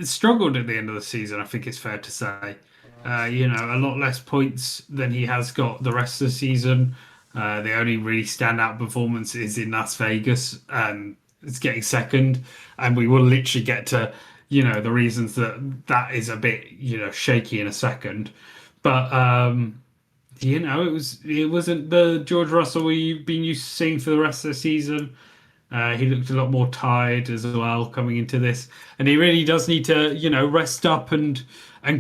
struggled at the end of the season. I think it's fair to say. A lot less points than he has got the rest of the season. The only really standout performance is in Las Vegas, and it's getting second. And we will literally get to, the reasons that is a bit, shaky in a second. But it wasn't the George Russell we've been used to seeing for the rest of the season. He looked a lot more tired as well coming into this, and he really does need to, rest up and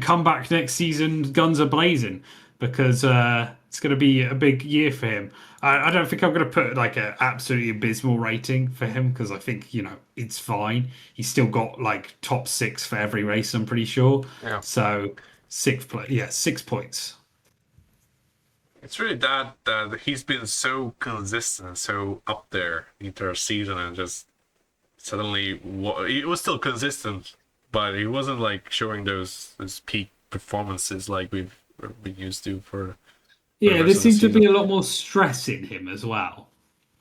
come back next season guns are blazing because it's going to be a big year for him. I don't think I'm going to put like an absolutely abysmal rating for him because I think it's fine. He's still got like top six for every race. I'm pretty sure. Yeah. So sixth place, yeah, 6 points. It's really that he's been so consistent, so up there the entire season, and just suddenly he was still consistent, but he wasn't like showing those peak performances like we've been used to for the Yeah, rest there of the seems to season. be a lot more stress in him as well.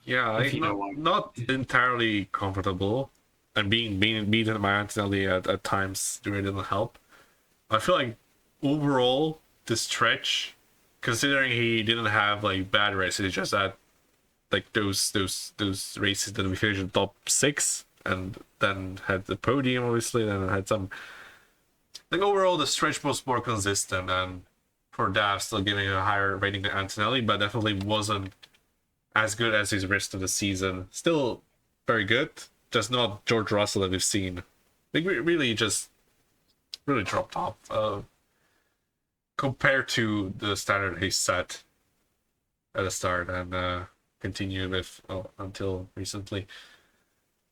Yeah, If like you know not what. not entirely comfortable, and being beaten by Antonelli at times really didn't help. I feel like overall the stretch, considering he didn't have like bad races, just that like those races that we finished in top six and then had the podium obviously, then had some like overall the stretch was more consistent, and for Dav still giving a higher rating than Antonelli, but definitely wasn't as good as his rest of the season. Still very good, just not George Russell that we've seen. Like really just really dropped off compared to the standard he set at the start and continued with until recently.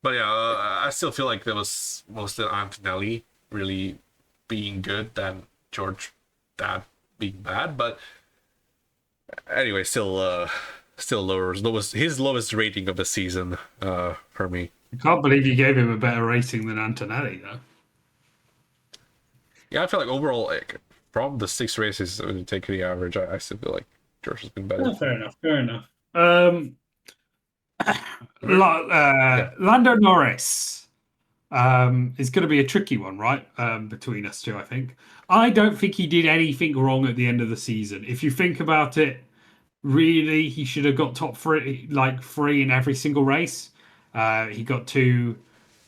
But yeah, I still feel like there was mostly Antonelli really being good than George that being bad. But anyway, still lowest his lowest rating of the season for me. I can't believe you gave him a better rating than Antonelli, though. Yeah, I feel like overall, like from the six races, when you take the average, I still feel like George has been better. Oh, fair enough. Fair enough. Yeah, Lando Norris is going to be a tricky one, right? Between us two, I think. I don't think he did anything wrong at the end of the season. If you think about it, really, he should have got top three, like three in every single race. He got two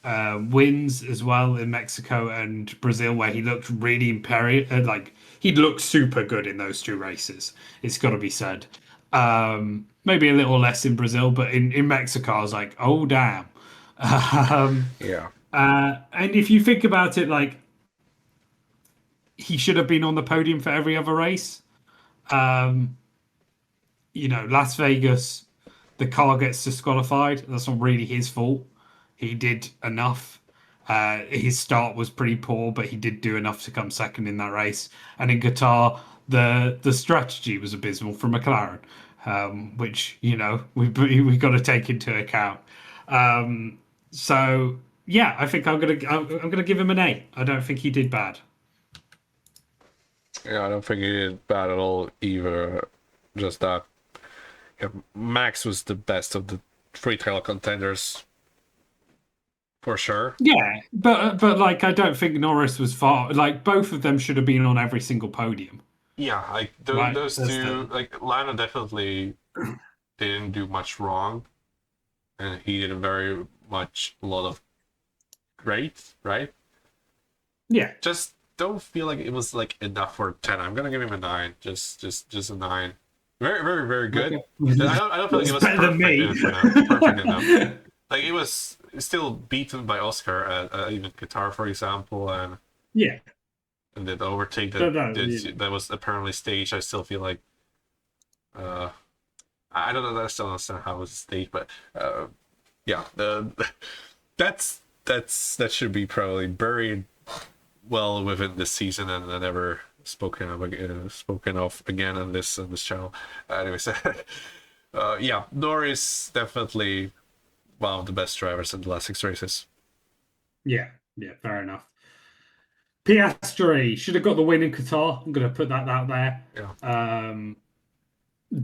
wins as well in Mexico and Brazil, where he looked really imperial. Like he looked super good in those two races. It's got to be said. Maybe a little less in Brazil, but in Mexico, I was like, oh damn. Um, yeah, and if you think about it, like he should have been on the podium for every other race. Um, Las Vegas, the car gets disqualified. That's not really his fault. He did enough. His start was pretty poor, but he did do enough to come second in that race. And in Qatar, the strategy was abysmal for McLaren, which we got to take into account. So yeah, I think I'm gonna give him an A. I don't think he did bad. yeah. I don't think he did bad at all either. Just that yeah, Max was the best of the three title contenders. for sure. Yeah, but like I don't think Norris was far. Like both of them should have been on every single podium, Yeah, like right? those That's two, the like Lando definitely didn't do much wrong, and he did very much a lot of great, right? yeah. Just don't feel like it was like enough for 10. I'm gonna give him a 9. Just a 9. Very, very, very good. Okay. I don't feel like it It's was better than perfect me. enough. Perfect enough. Like it was still beaten by Oscar at even Qatar, for example, Yeah. and the overtake No, no, that was apparently staged. I still feel like uh, I don't know. I still don't understand how it was staged, but yeah, that should be probably buried well within this season and never spoken of again on this channel. Anyways, yeah, Norris definitely one of the best drivers in the last 6 races. yeah, yeah. Fair enough. Piastri should have got the win in Qatar. I'm going to put that out there. Yeah,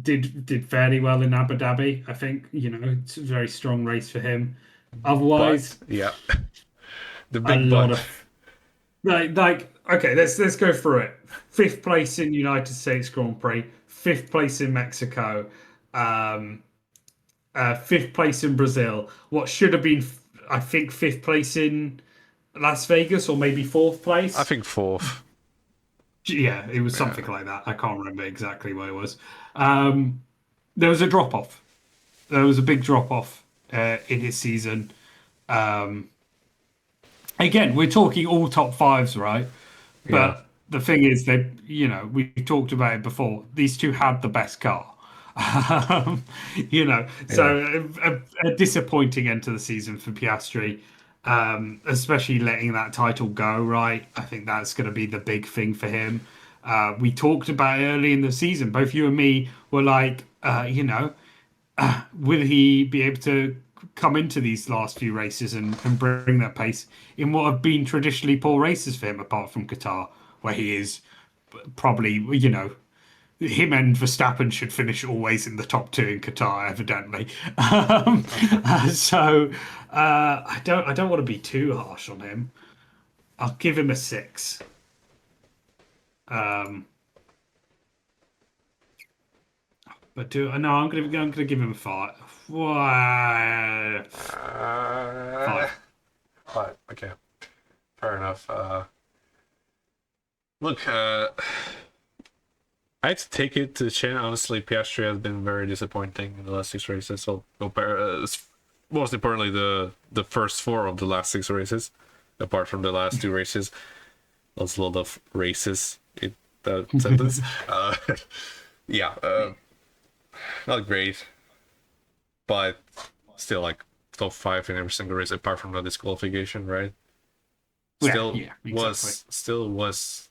Did fairly well in Abu Dhabi. I think it's a very strong race for him. but Otherwise, yeah, the a big lot but. of like okay, let's go through it. Fifth place in United States Grand Prix, fifth place in Mexico, um, fifth place in Brazil. What should have been, I think, fifth place in Las Vegas or maybe fourth I place. think fourth. Yeah, it was Yeah, something like that. I can't remember exactly what it was. Um, there was a drop off. There was a big drop off in his season. Um, Again, we're talking all top fives, right? yeah, But the thing is, we talked about it before. These two had the best car. Um, yeah. so a disappointing end to the season for Piastri, especially letting that title go, right? I think that's going to be the big thing for him. We talked about it early in the season. Both you and me were like, will he be able to come into these last few races and bring that pace in what have been traditionally poor races for him, apart from Qatar, where he is probably, him and Verstappen should finish always in the top two in Qatar, evidently. So I don't want to be too harsh on him. I'll give him a 6. Um, but do no, I'm gonna give him a 5. Why? Uh, 5. but okay, fair enough. Look, I had to take it to the chin. Honestly, Piastri has been very disappointing in the last 6 races. So compare, most importantly, the first four of the last 6 races, apart from the last 2 races. That's a lot of races in that sentence. Yeah, not great, but still like top 5 in every single race, apart from the disqualification, right? Yeah, Still yeah, exactly. was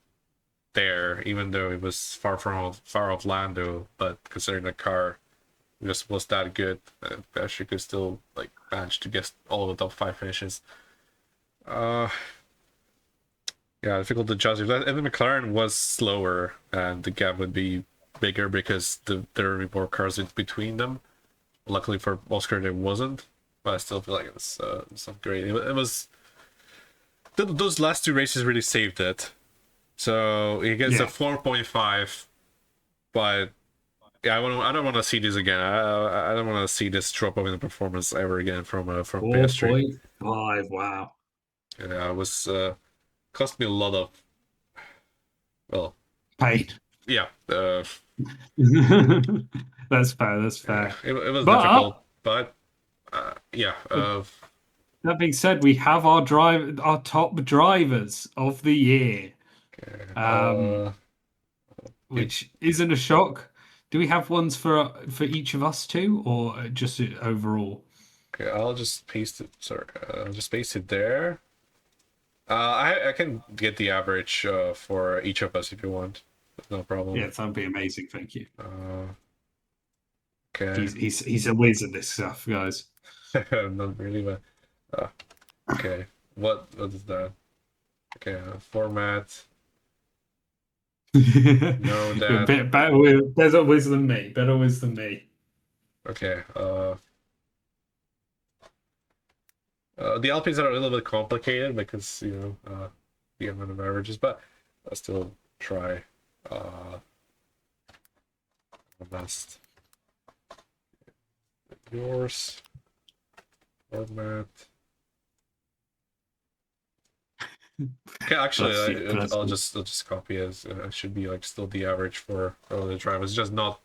there, even though it was far off Lando. But considering the car just was that good, Piastri could still like manage to get all the top 5 finishes. Uh, yeah, difficult to judge. And the McLaren was slower, and the gap would be bigger because there were more cars in between them. Luckily for Oscar, there wasn't, but I still feel like it's not great. It was those last 2 races really saved it. So he gets a Yeah. 4.5, but yeah, I don't want to see this again. I don't want to see this drop off in the performance ever again from Piastri. 4.5. Wow. Yeah, it was cost me a lot of, well, Pain. yeah, That's fair. That's yeah, fair. it was difficult, But but yeah, that being said, we have our top drivers of the year, um, uh, it, which isn't a shock. Do we have ones for each of us too, or just overall? okay, I'll just paste it. Sorry, I'll just paste it there. I can get the average for each of us if you want. No problem. Yeah, that'd be amazing. Thank you. Okay, He's a whiz at this stuff, guys. not really, but uh, okay. What is that? Okay, format. No, You're a that. bit better whiz than me. Better whiz than me. Okay. The Alpines are a little bit complicated because the amount of averages, but I'll still try my best. Yours format. Okay, actually, I'll just copy as it should be like still the average for the drive. It's just not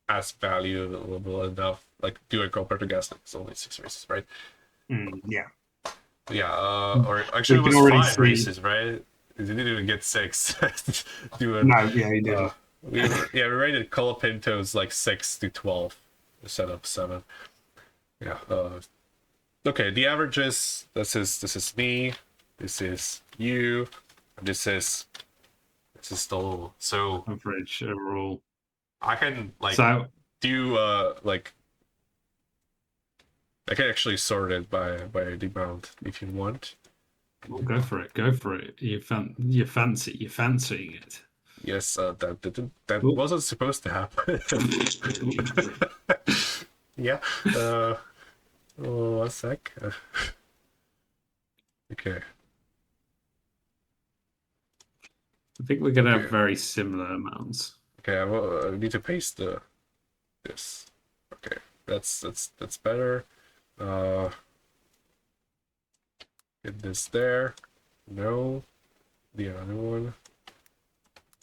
as valuable enough. Like doing compared to Gasly, it's only 6 races, right? Yeah. Yeah, or actually it was 5 races, right? He didn't even get 6. No, yeah, he didn't. We rated Colapinto's like 6 to 12 instead of 7. Yeah. Okay, the averages. This is me. This is you. And this is Stoll. So average overall. I can do like I can actually sort it by the amount if you want. Well, go for it. Go for it. You're fancying it. Yes, that wasn't supposed to happen. Yeah. One sec. Okay. I think we're gonna have very similar amounts. Okay, I need to paste this. Okay, that's better. Get this there. No, the other one.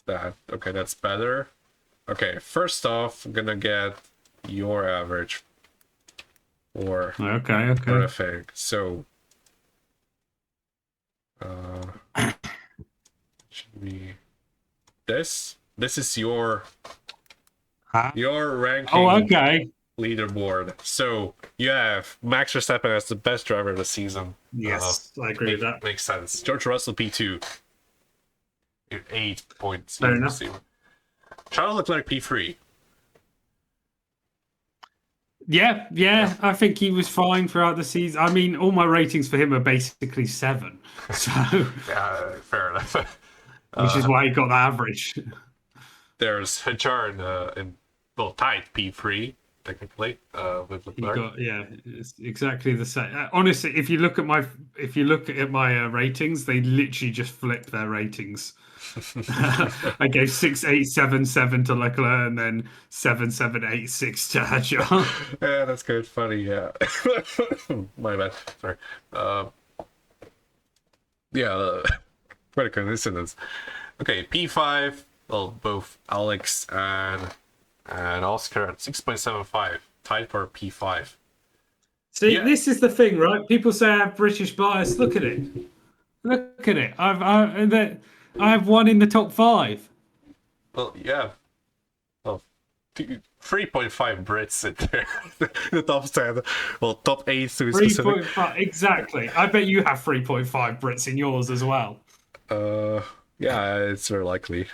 That. Okay, that's better. Okay, first off, I'm gonna get your average for everything. So should be this. This is your ranking. Oh, okay. Leaderboard. So you have Max Verstappen as the best driver of the season. Yes, I agree with that. Makes sense. George Russell P2. 8.0. Fair enough. Charles Leclerc P3. Yeah, I think he was fine throughout the season. I mean, all my ratings for him are basically 7. So yeah, fair enough. Which is why he got the average. There's Hachar in tied P3 technically with Leclerc. It's exactly the same. Honestly, if you look at my ratings, they literally just flipped their ratings. I gave 6, 8, 7, 7 to Leclerc, and then 7, 7, 8, 6 to Hachar. Yeah, that's good. Funny, yeah. My bad. Sorry. Quite a coincidence. Okay, P5. Well, both Alex and Oscar at 6.75, tied for P5. See, This is the thing, right? People say I have British bias. Look at it. Look at it. I have one in the top 5. Well, yeah. Well, 3.5 Brits in there. The top 10. Well, top 8 to be specific. 3.5, exactly. I bet you have 3.5 Brits in yours as well. Yeah, it's very likely.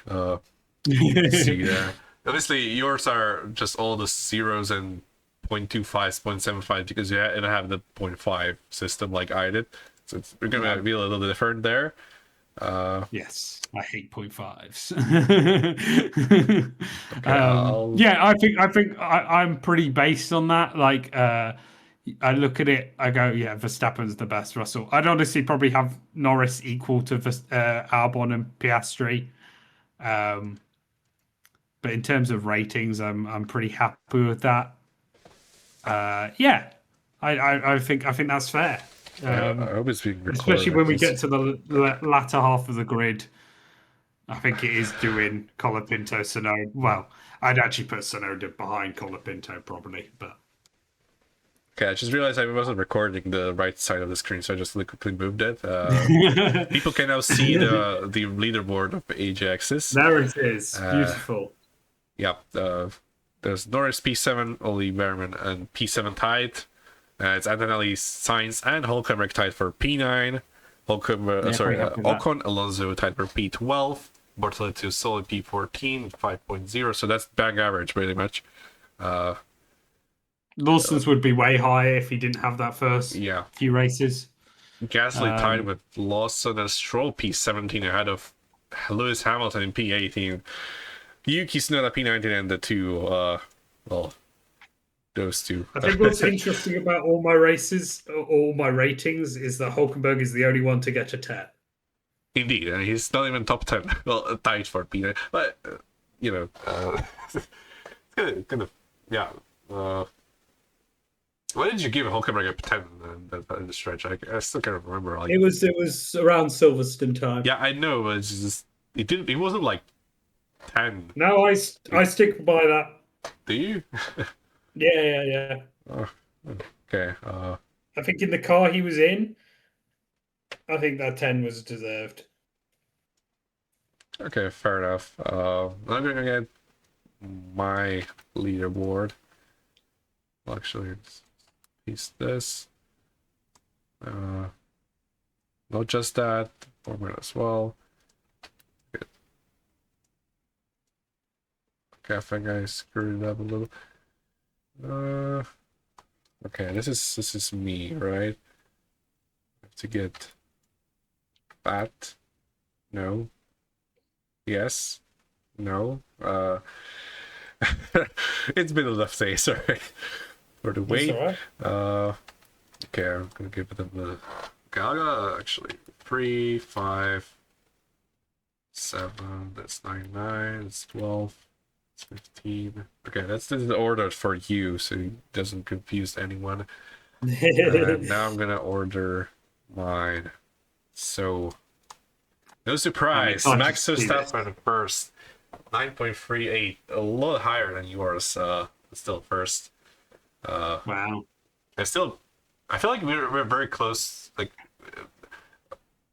See there. Obviously, yours are just all the zeros and 0.25s, 0.75 because you have the 0.5 system like I did. So we're going to be a little bit different there. Yes, I hate 0.5s. Okay, I think I'm pretty based on that. Like, I look at it, I go, yeah, Verstappen's the best. Russell. I'd honestly probably have Norris equal to Albon and Piastri. But in terms of ratings, I'm pretty happy with that. I think that's fair. I hope it's being recorded, especially when we get to the latter half of the grid. I think it is doing Colapinto, Tsunoda. Well, I'd actually put Tsunoda behind Colapinto probably, but. Okay, I just realized I wasn't recording the right side of the screen, so I just quickly moved it. People can now see the leaderboard of Ajax's. There it is. Beautiful. Yeah. There's Norris P7, Oli Behrman, and P7 tied. It's Antonelli, Sainz, and Hülkenberg tied for P9. Ocon, Alonso tied for P12. Bortoleto solid P14, 5.0. So that's bang average, pretty much. Lawson's would be way higher if he didn't have that first few races. Gasly tied with Lawson and Stroll P17 ahead of Lewis Hamilton in P18. Yuki Tsunoda P19 and the two those two. I think what's interesting about all my races, all my ratings, is that Hulkenberg is the only one to get a 10. Indeed, and he's not even top 10. Well, tied for P9, but you know, it's kind of yeah. What did you give Hulkenberg a 10 in the stretch? I still can't remember. Like, It was around Silverstone time. yeah, I know, but it's just it didn't. It wasn't like 10. No, I stick by that. Do you? Yeah. Oh, okay. I think in the car he was in, I think that 10 was deserved. Okay, fair enough. I'm gonna get my leaderboard. Well, actually, let's piece this. Not just that, format as well. Okay. Okay, I think I screwed it up a little. Okay, this is me, right? I have to get that. No. Yes. No. It's been a rough day, sorry. For the wait. That's all right. Okay, I'm gonna give them the. Okay, I'll go actually 3, 5, 7. That's 9, 9. That's 12. It's 15. Okay, that's the order for you, so it doesn't confuse anyone. And now I'm gonna order mine. So, no surprise, Max Verstappen first, 9.38, a lot higher than yours. Still first. Wow. I feel like we're very close. Like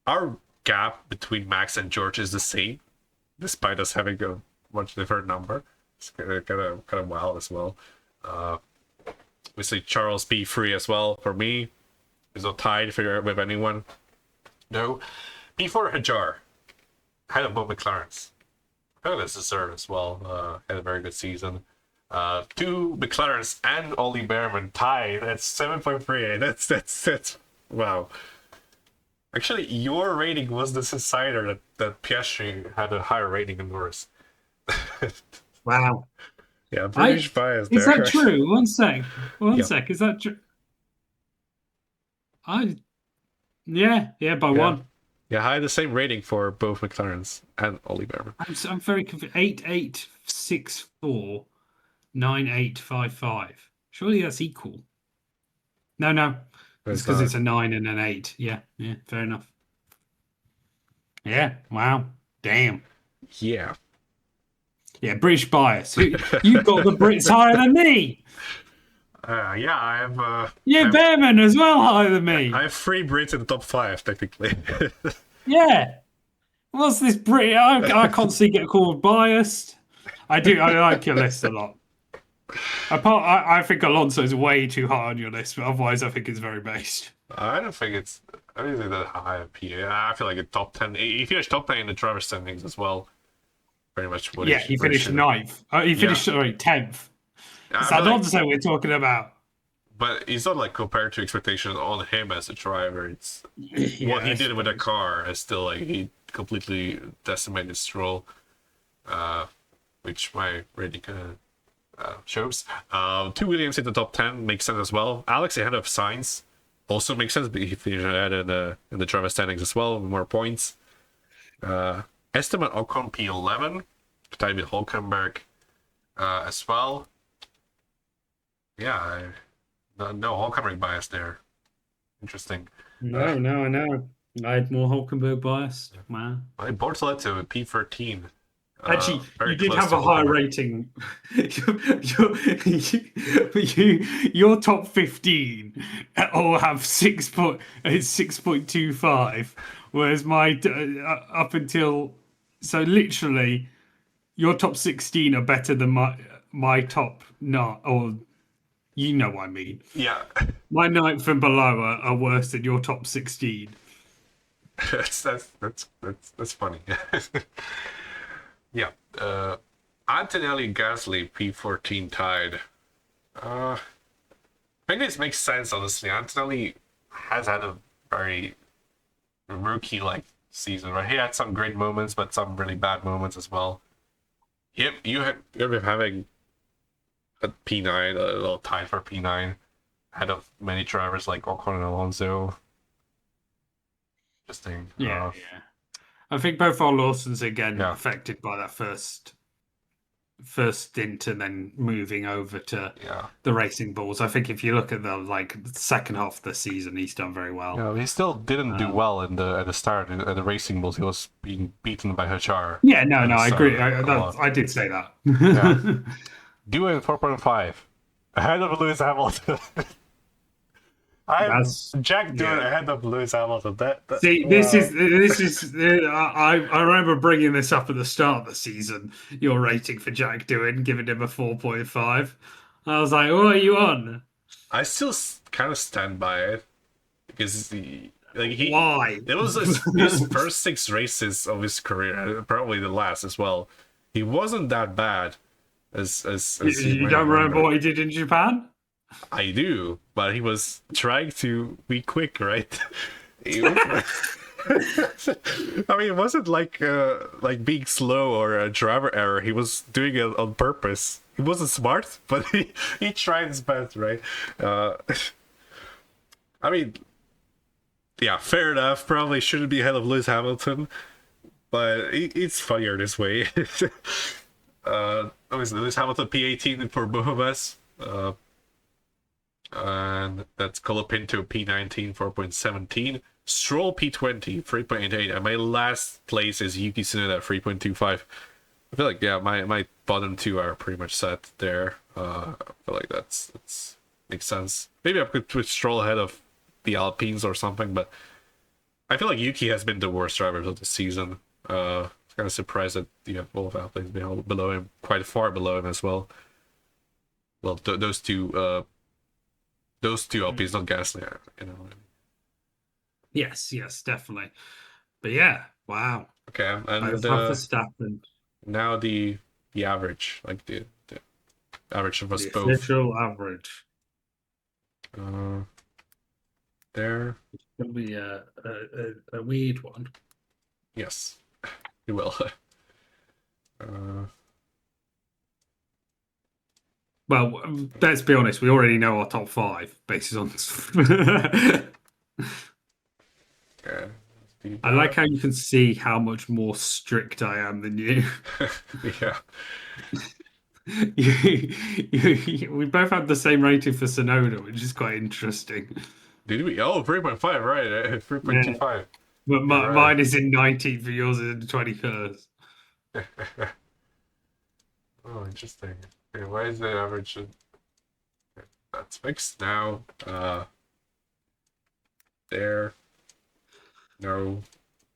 our gap between Max and George is the same, despite us having a much different number. It's kind of wild as well. Obviously Charles P3 as well for me. He's not tied with anyone. No. P4 Hajar had above McLaren's. I think that's deserved as well. Had a very good season. 2 McLarens and Ollie Behrman tied. That's 7.38. That's wow. Actually, your rating was the decider that Piastri had a higher rating than yours. Wow. Yeah, British bias there. Is that true? One sec. Yep. Sec. Is that true? Yeah, by one. Yeah, I had the same rating for both McLarens and Ollie Behrman. I'm very confused. 8864 9855. Surely that's equal. No. It's because it's a 9 and an 8. Yeah, fair enough. Yeah, wow. Damn. Yeah. Yeah, British bias. You've got the Brits higher than me. Yeah, I have. Behrman as well higher than me. I have 3 Brits in the top 5, technically. Yeah. What's this Brit? I constantly get called biased. I like your list a lot. I think Alonso's way too high on your list, but otherwise I think it's very based. I don't think it's anything that high up here. I feel like a top 10. He finished top 10 in the driver standings as well. Pretty much what he finished 9th. He finished, 10th. Is that Alonso we're talking about? But it's not like compared to expectations on him as a driver. It's what he did with a car is still like he completely decimated Stroll, which my rating kind of shows. 2 Williams in the top 10 makes sense as well. Alex ahead of Sainz also makes sense, but he finished ahead in the driver standings as well with more points. Esteban Ocon P11, tied with Hulkenberg as well. Yeah, no Hulkenberg bias there. Interesting. No, I know. I had more Hulkenberg bias. Wow. Bortoleto P13. Actually, you did have a higher rating. Your top 15 all have 6.25, whereas my up until literally your top 16 are better than my top or you know what I mean. Yeah. My 9th and below are worse than your top 16. That's funny. Yeah. Antonelli Gasly P14 tied. I think this makes sense, honestly. Antonelli has had a very rookie-like season, right? He had some great moments, but some really bad moments as well. Yep, you're having at P9, a little tied for P9, ahead of many drivers like Ocon and Alonso. Interesting. Yeah. I think both our Lawsons again Yeah. affected by that first stint and then moving over to Yeah. the Racing Bulls. I think if you look at the second half of the season, he's done very well. Yeah, he still didn't do well in the at the start at the Racing Bulls. He was being beaten by HR. Yeah, no, I start agree. a lot. I did say that. Yeah. Doing 4.5 ahead of Lewis Hamilton. Jack doing ahead of Lewis Hamilton. See, this is. I remember bringing this up at the start of the season. Your rating for Jack Doohan, giving him a 4.5. I was like, "What are you on?" I still kind of stand by it because Why? It was his first 6 races of his career, and probably the last as well. He wasn't that bad as You don't remember what he did in Japan? I do, but he was trying to be quick, right? I mean, it wasn't like being slow or a driver error. He was doing it on purpose. He wasn't smart, but he tried his best, right? I mean, yeah, fair enough. Probably shouldn't be ahead of Lewis Hamilton, but it's funnier this way. Obviously, Lewis Hamilton P18 for both of us. And that's Colapinto P19 4.17, Stroll P20 3.88, and my last place is Yuki Tsunoda 3.25. I feel like my bottom 2 are pretty much set there. I feel like that's makes sense. Maybe I could put Stroll ahead of the Alpines or something, but I feel like Yuki has been the worst driver of the season. Kind of surprised that you have both Alpines below him, quite far below him as well. Well, those two Alpines, not Gasly, you know. Yes, definitely. But yeah, wow. Okay, and Verstappen. Now the average, like the average of us both. Official average. There. It's gonna be a weird one. Yes, it will. Well, let's be honest. We already know our top 5 based on. Yeah. I like how you can see how much more strict I am than you. Yeah. We both had the same rating for Tsunoda, which is quite interesting. Did we? Oh, 3.5, right? 3.25. Yeah. But mine is in 19th, for yours is in 21st. Oh, interesting. Okay, why is the average? That's fixed now. There. No.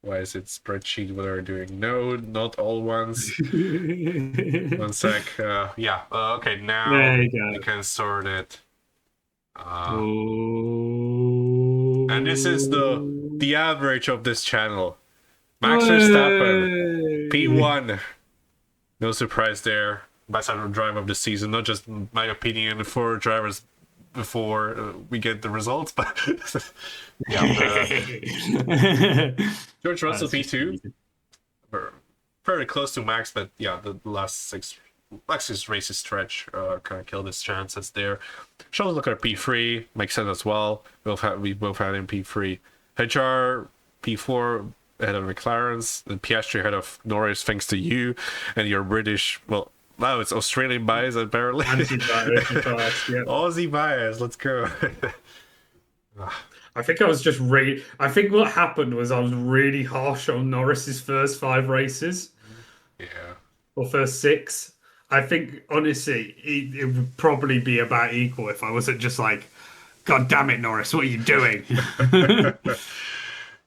Why is it spreadsheet? What are we doing? No, not all ones. 1 sec. Yeah. Okay, now there you go. we can sort it. Oh. And this is the average of this channel. Max Verstappen, P1. No surprise there. Best driver of the season. Not just my opinion for drivers before we get the results, but yeah. George Russell P2. Very close to Max, but yeah, the last 6 Max's races stretch kind of killed his chances there. Charles Leclerc P3 makes sense as well. We both had him P3. HR P4 ahead of McLaren's, and Piastri ahead of Norris, thanks to you and your British. Well, now it's Australian bias apparently. Aussie bias. Let's go. I think I was just I think what happened was I was really harsh on Norris's first 5 races. Yeah. Or first 6. I think honestly it would probably be about equal if I wasn't just like, God damn it, Norris, what are you doing?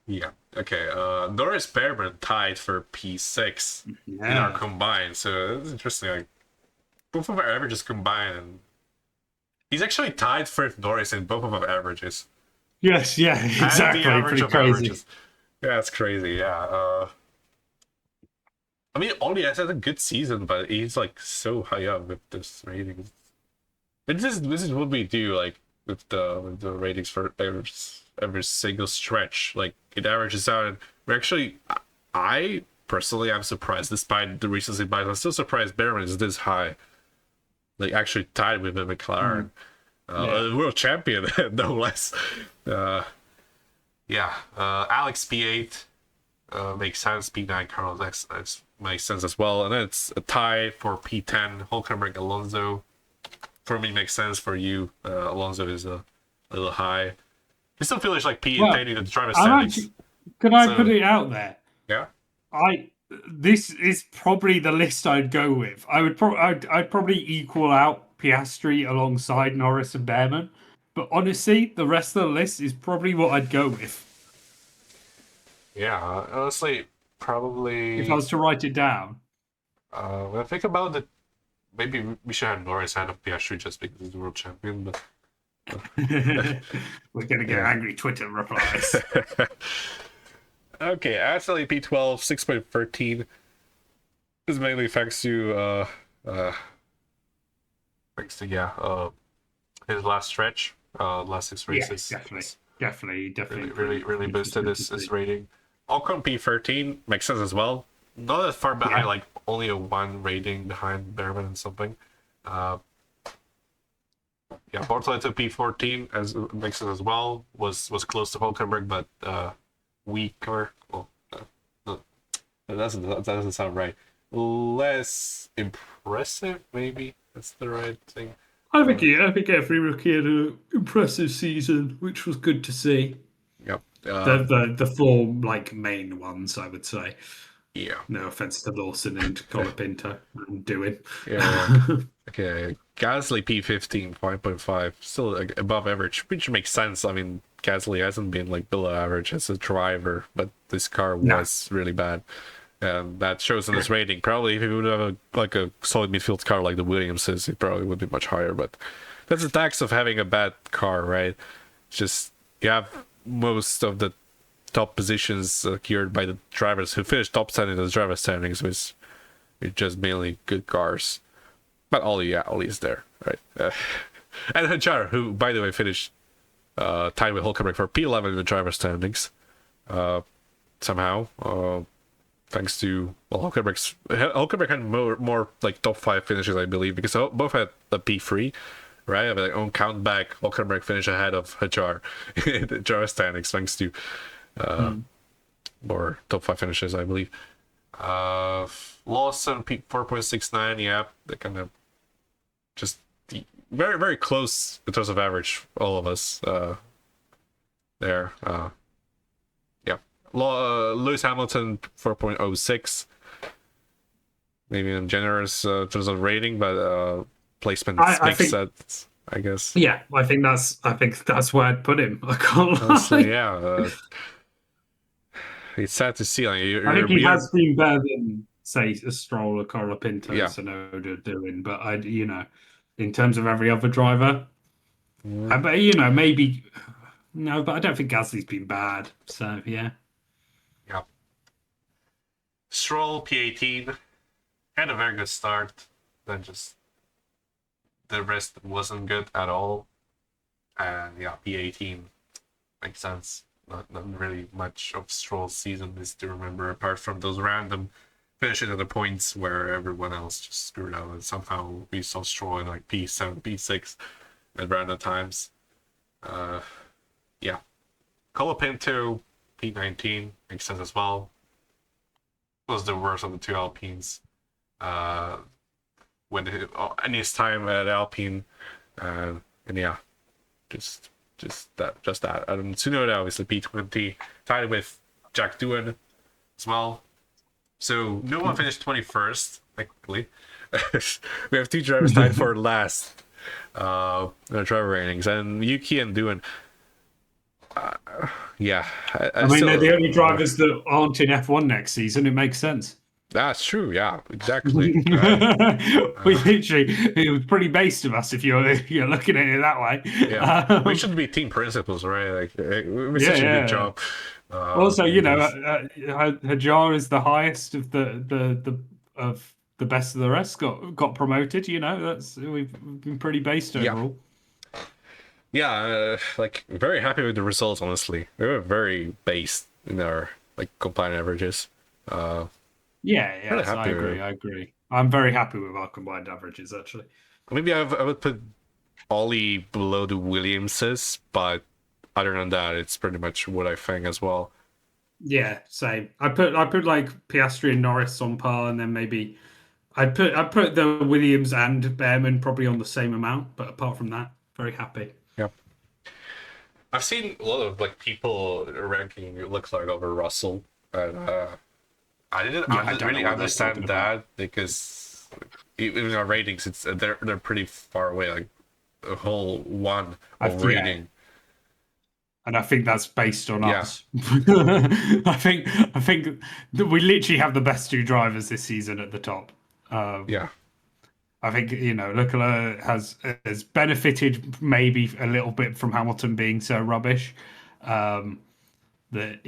Yeah. Okay. Norris Behrman tied for P6 in our combined, so it's interesting. Like both of our averages combined, and he's actually tied for Norris in both of our averages. Yes. Yeah. Exactly. Pretty crazy. Averages. Yeah, it's crazy. Yeah. I mean, Oli has had a good season, but he's like so high up with this rating. This is what we do, like with the ratings for every single stretch. Like it averages out, and we're actually, I personally am surprised, despite the recency bias. I'm still surprised Behrman is this high. like actually tied with the McLaren, Yeah. world champion, no less. Uh, yeah, Alex P8 makes sense. P9 Carlos X makes sense as well, and then it's a tie for P10 Hulkenberg Alonso. For me, makes sense. For you, Alonso is a little high. He still feels like Well, P10 in the driver's I'm standings. actually. Can I put So it out there? yeah, I This is probably the list I'd go with. I'd probably equal out Piastri alongside Norris and Behrman, but honestly, the rest of the list is probably what I'd go with yeah. Honestly, if I probably. was to write it down. When I think about it, maybe we should have Norris ahead of Piastri just because he's the world champion. But We're gonna get yeah. angry Twitter replies. Okay, actually P12 6.13 is mainly thanks to his last stretch, last 6 races. Definitely, It's definitely. really boosted Good to his see. rating. Ocon P13 makes sense as well. Not that far behind, Yeah, like only a 1 rating behind Behrman and something. Uh, yeah, Bortoleto P14 as makes sense as well. Was close to Hulkenberg, but weaker. Well, that doesn't sound right. Less impressive, maybe that's the right thing. I think every rookie had an impressive season, which was good to see. Yep. The four like main ones, I would say. Yeah. No offense to Lawson and Colapinto and doing. Yeah. Okay. Gasly P15 5.5, still like, above average, which makes sense. I mean, Gasly hasn't been like below average as a driver, but this car No. was really bad. And that shows in his rating. Probably if he would have a solid midfield car like the Williamses, it probably would be much higher. But that's the tax of having a bad car, right? It's just you have most of the top positions secured by the drivers who finished top 10 in the driver standings with just mainly good cars. But Ollie is there, right? And Hajar, who by the way finished tied with Hulkenberg for P11 in the driver standings, somehow. Thanks to Hulkenberg had more like top 5 finishes, I believe, because both had a P3, right? Like on count back, Hulkenberg finished ahead of Hajar in the driver standings, thanks to more top 5 finishes, I believe. Lawson P 4.69, yeah, they kind of just very very close in terms of average, all of us there. Yeah, Lewis Hamilton 4.06, maybe generous in terms of rating, but placement I makes think sense, I guess. yeah, I think that's where I'd put him. I can't Honestly, lie. yeah, it's sad to see. Like I think he you're has been better than say a Stroll or Colapinto, yeah. Sonoda doing, but in terms of every other driver, Mm, but maybe no, but I don't think Gasly's been bad. So yeah. yeah. Stroll P18 had a very good start, then just the rest wasn't good at all. And yeah, P18 makes sense. Not really much of Stroll's season is to remember apart from those random finishes at the points where everyone else just screwed up, and somehow we saw Stroll in like P7, P6 at random times. Yeah. Colapinto P19 makes sense as well. Was the worst of the two Alpines. When in his time at Alpine, and yeah, just that. And Tsunoda obviously P20, tied with Jack Doohan as well. So no one finished 21st, technically. We have 2 drivers tied for last in our driver ratings, and Yuki and Doohan. Yeah, I mean, they're the only drivers that aren't in F1 next season. It makes sense. that's true. Yeah, exactly. We Right. literally, it was pretty based of us if you're looking at it that way. Yeah, we should be team principals, right? Like we're such a good job. Also, Doing this. Hajar is the highest of the best of the rest. Got promoted. We've been pretty based Yeah, overall. yeah. Like very happy with the results. Honestly, we were very based in our like combined averages. Yeah, Really yes, I happy. agree. I agree. I'm very happy with our combined averages, actually. Maybe I would put Ollie below the Williamses, but other than that, it's pretty much what I think as well. Yeah, same. I put like Piastri and Norris on par, and then maybe I put the Williams and Behrman probably on the same amount. But apart from that, very happy. Yeah. I've seen a lot of like people ranking Leclerc over Russell, and I didn't Yeah, I don't really know what they're talking understand about. that because even in our ratings, it's they're pretty far away, like a whole one of Yeah, rating. and I think that's based on Yeah, us. I think that we literally have the best two drivers this season at the top. Um, yeah, I think Leclerc has benefited maybe a little bit from Hamilton being so rubbish. Um, that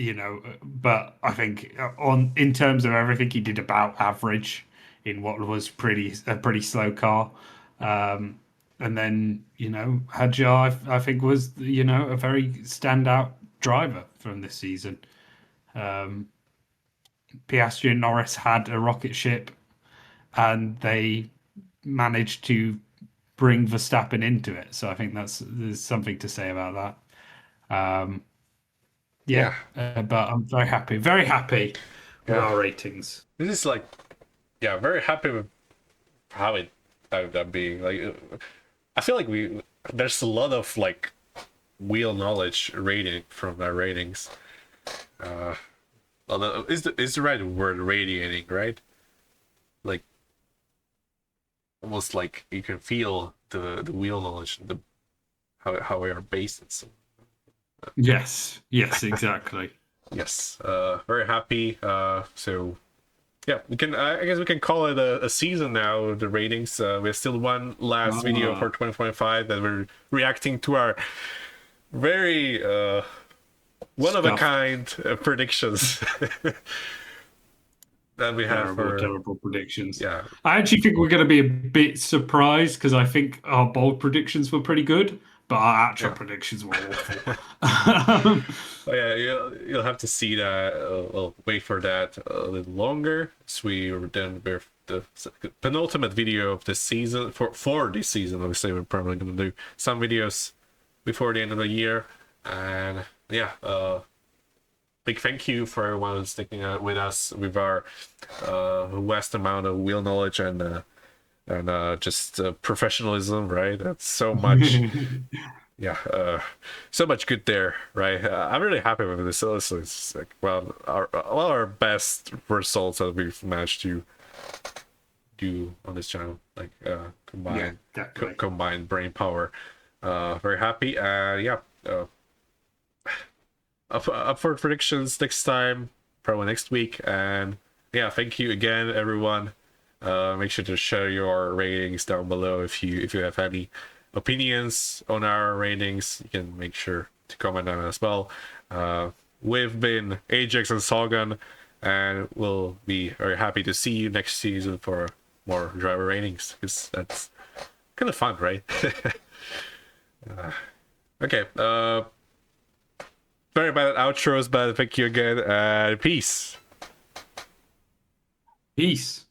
but I think on in terms of everything he did about average in what was a pretty slow car. And then Hadjar I think was a very standout driver from this season. Piastri and Norris had a rocket ship, and they managed to bring Verstappen into it. So I think there's something to say about that. Yeah, yeah, but I'm very happy with yeah. our ratings. This is like, yeah, very happy with how it ended up being. Like, I feel like there's a lot of like wheel knowledge rating from our ratings. Although is the right word radiating, right? Like almost like you can feel the wheel knowledge, the how we are based and so. Yes, exactly. Yes, very happy. So yeah, we can. I guess we can call it a season now. The ratings. We have still one last video for 2025 that we're reacting to our very one of a Stuff. kind predictions that we have Terrible, for. terrible predictions. Yeah, I actually think we're going to be a bit surprised because I think our bold predictions were pretty good, but our actual yeah. predictions were awful. Oh, yeah, you'll have to see that. We'll wait for that a little longer. So we were done with the penultimate video of this season. For this season, obviously, we're probably going to do some videos before the end of the year. And yeah, big thank you for everyone who's sticking out with us with our vast amount of wheel knowledge and just professionalism, right? That's so much. Yeah, so much good there, right? I'm really happy with this. So it's like, well, one of our best results that we've managed to do on this channel, like Yeah, definitely. combined brain power. Very happy. Yeah, up for predictions next time, probably next week. And yeah, thank you again, everyone. Make sure to share your ratings down below if you have any opinions on our ratings. You can make sure to comment on it as well. We've been Ajax and Sagan, and we'll be very happy to see you next season for more driver ratings, because that's kind of fun, right? Okay, sorry about outros, but thank you again, and peace. Peace.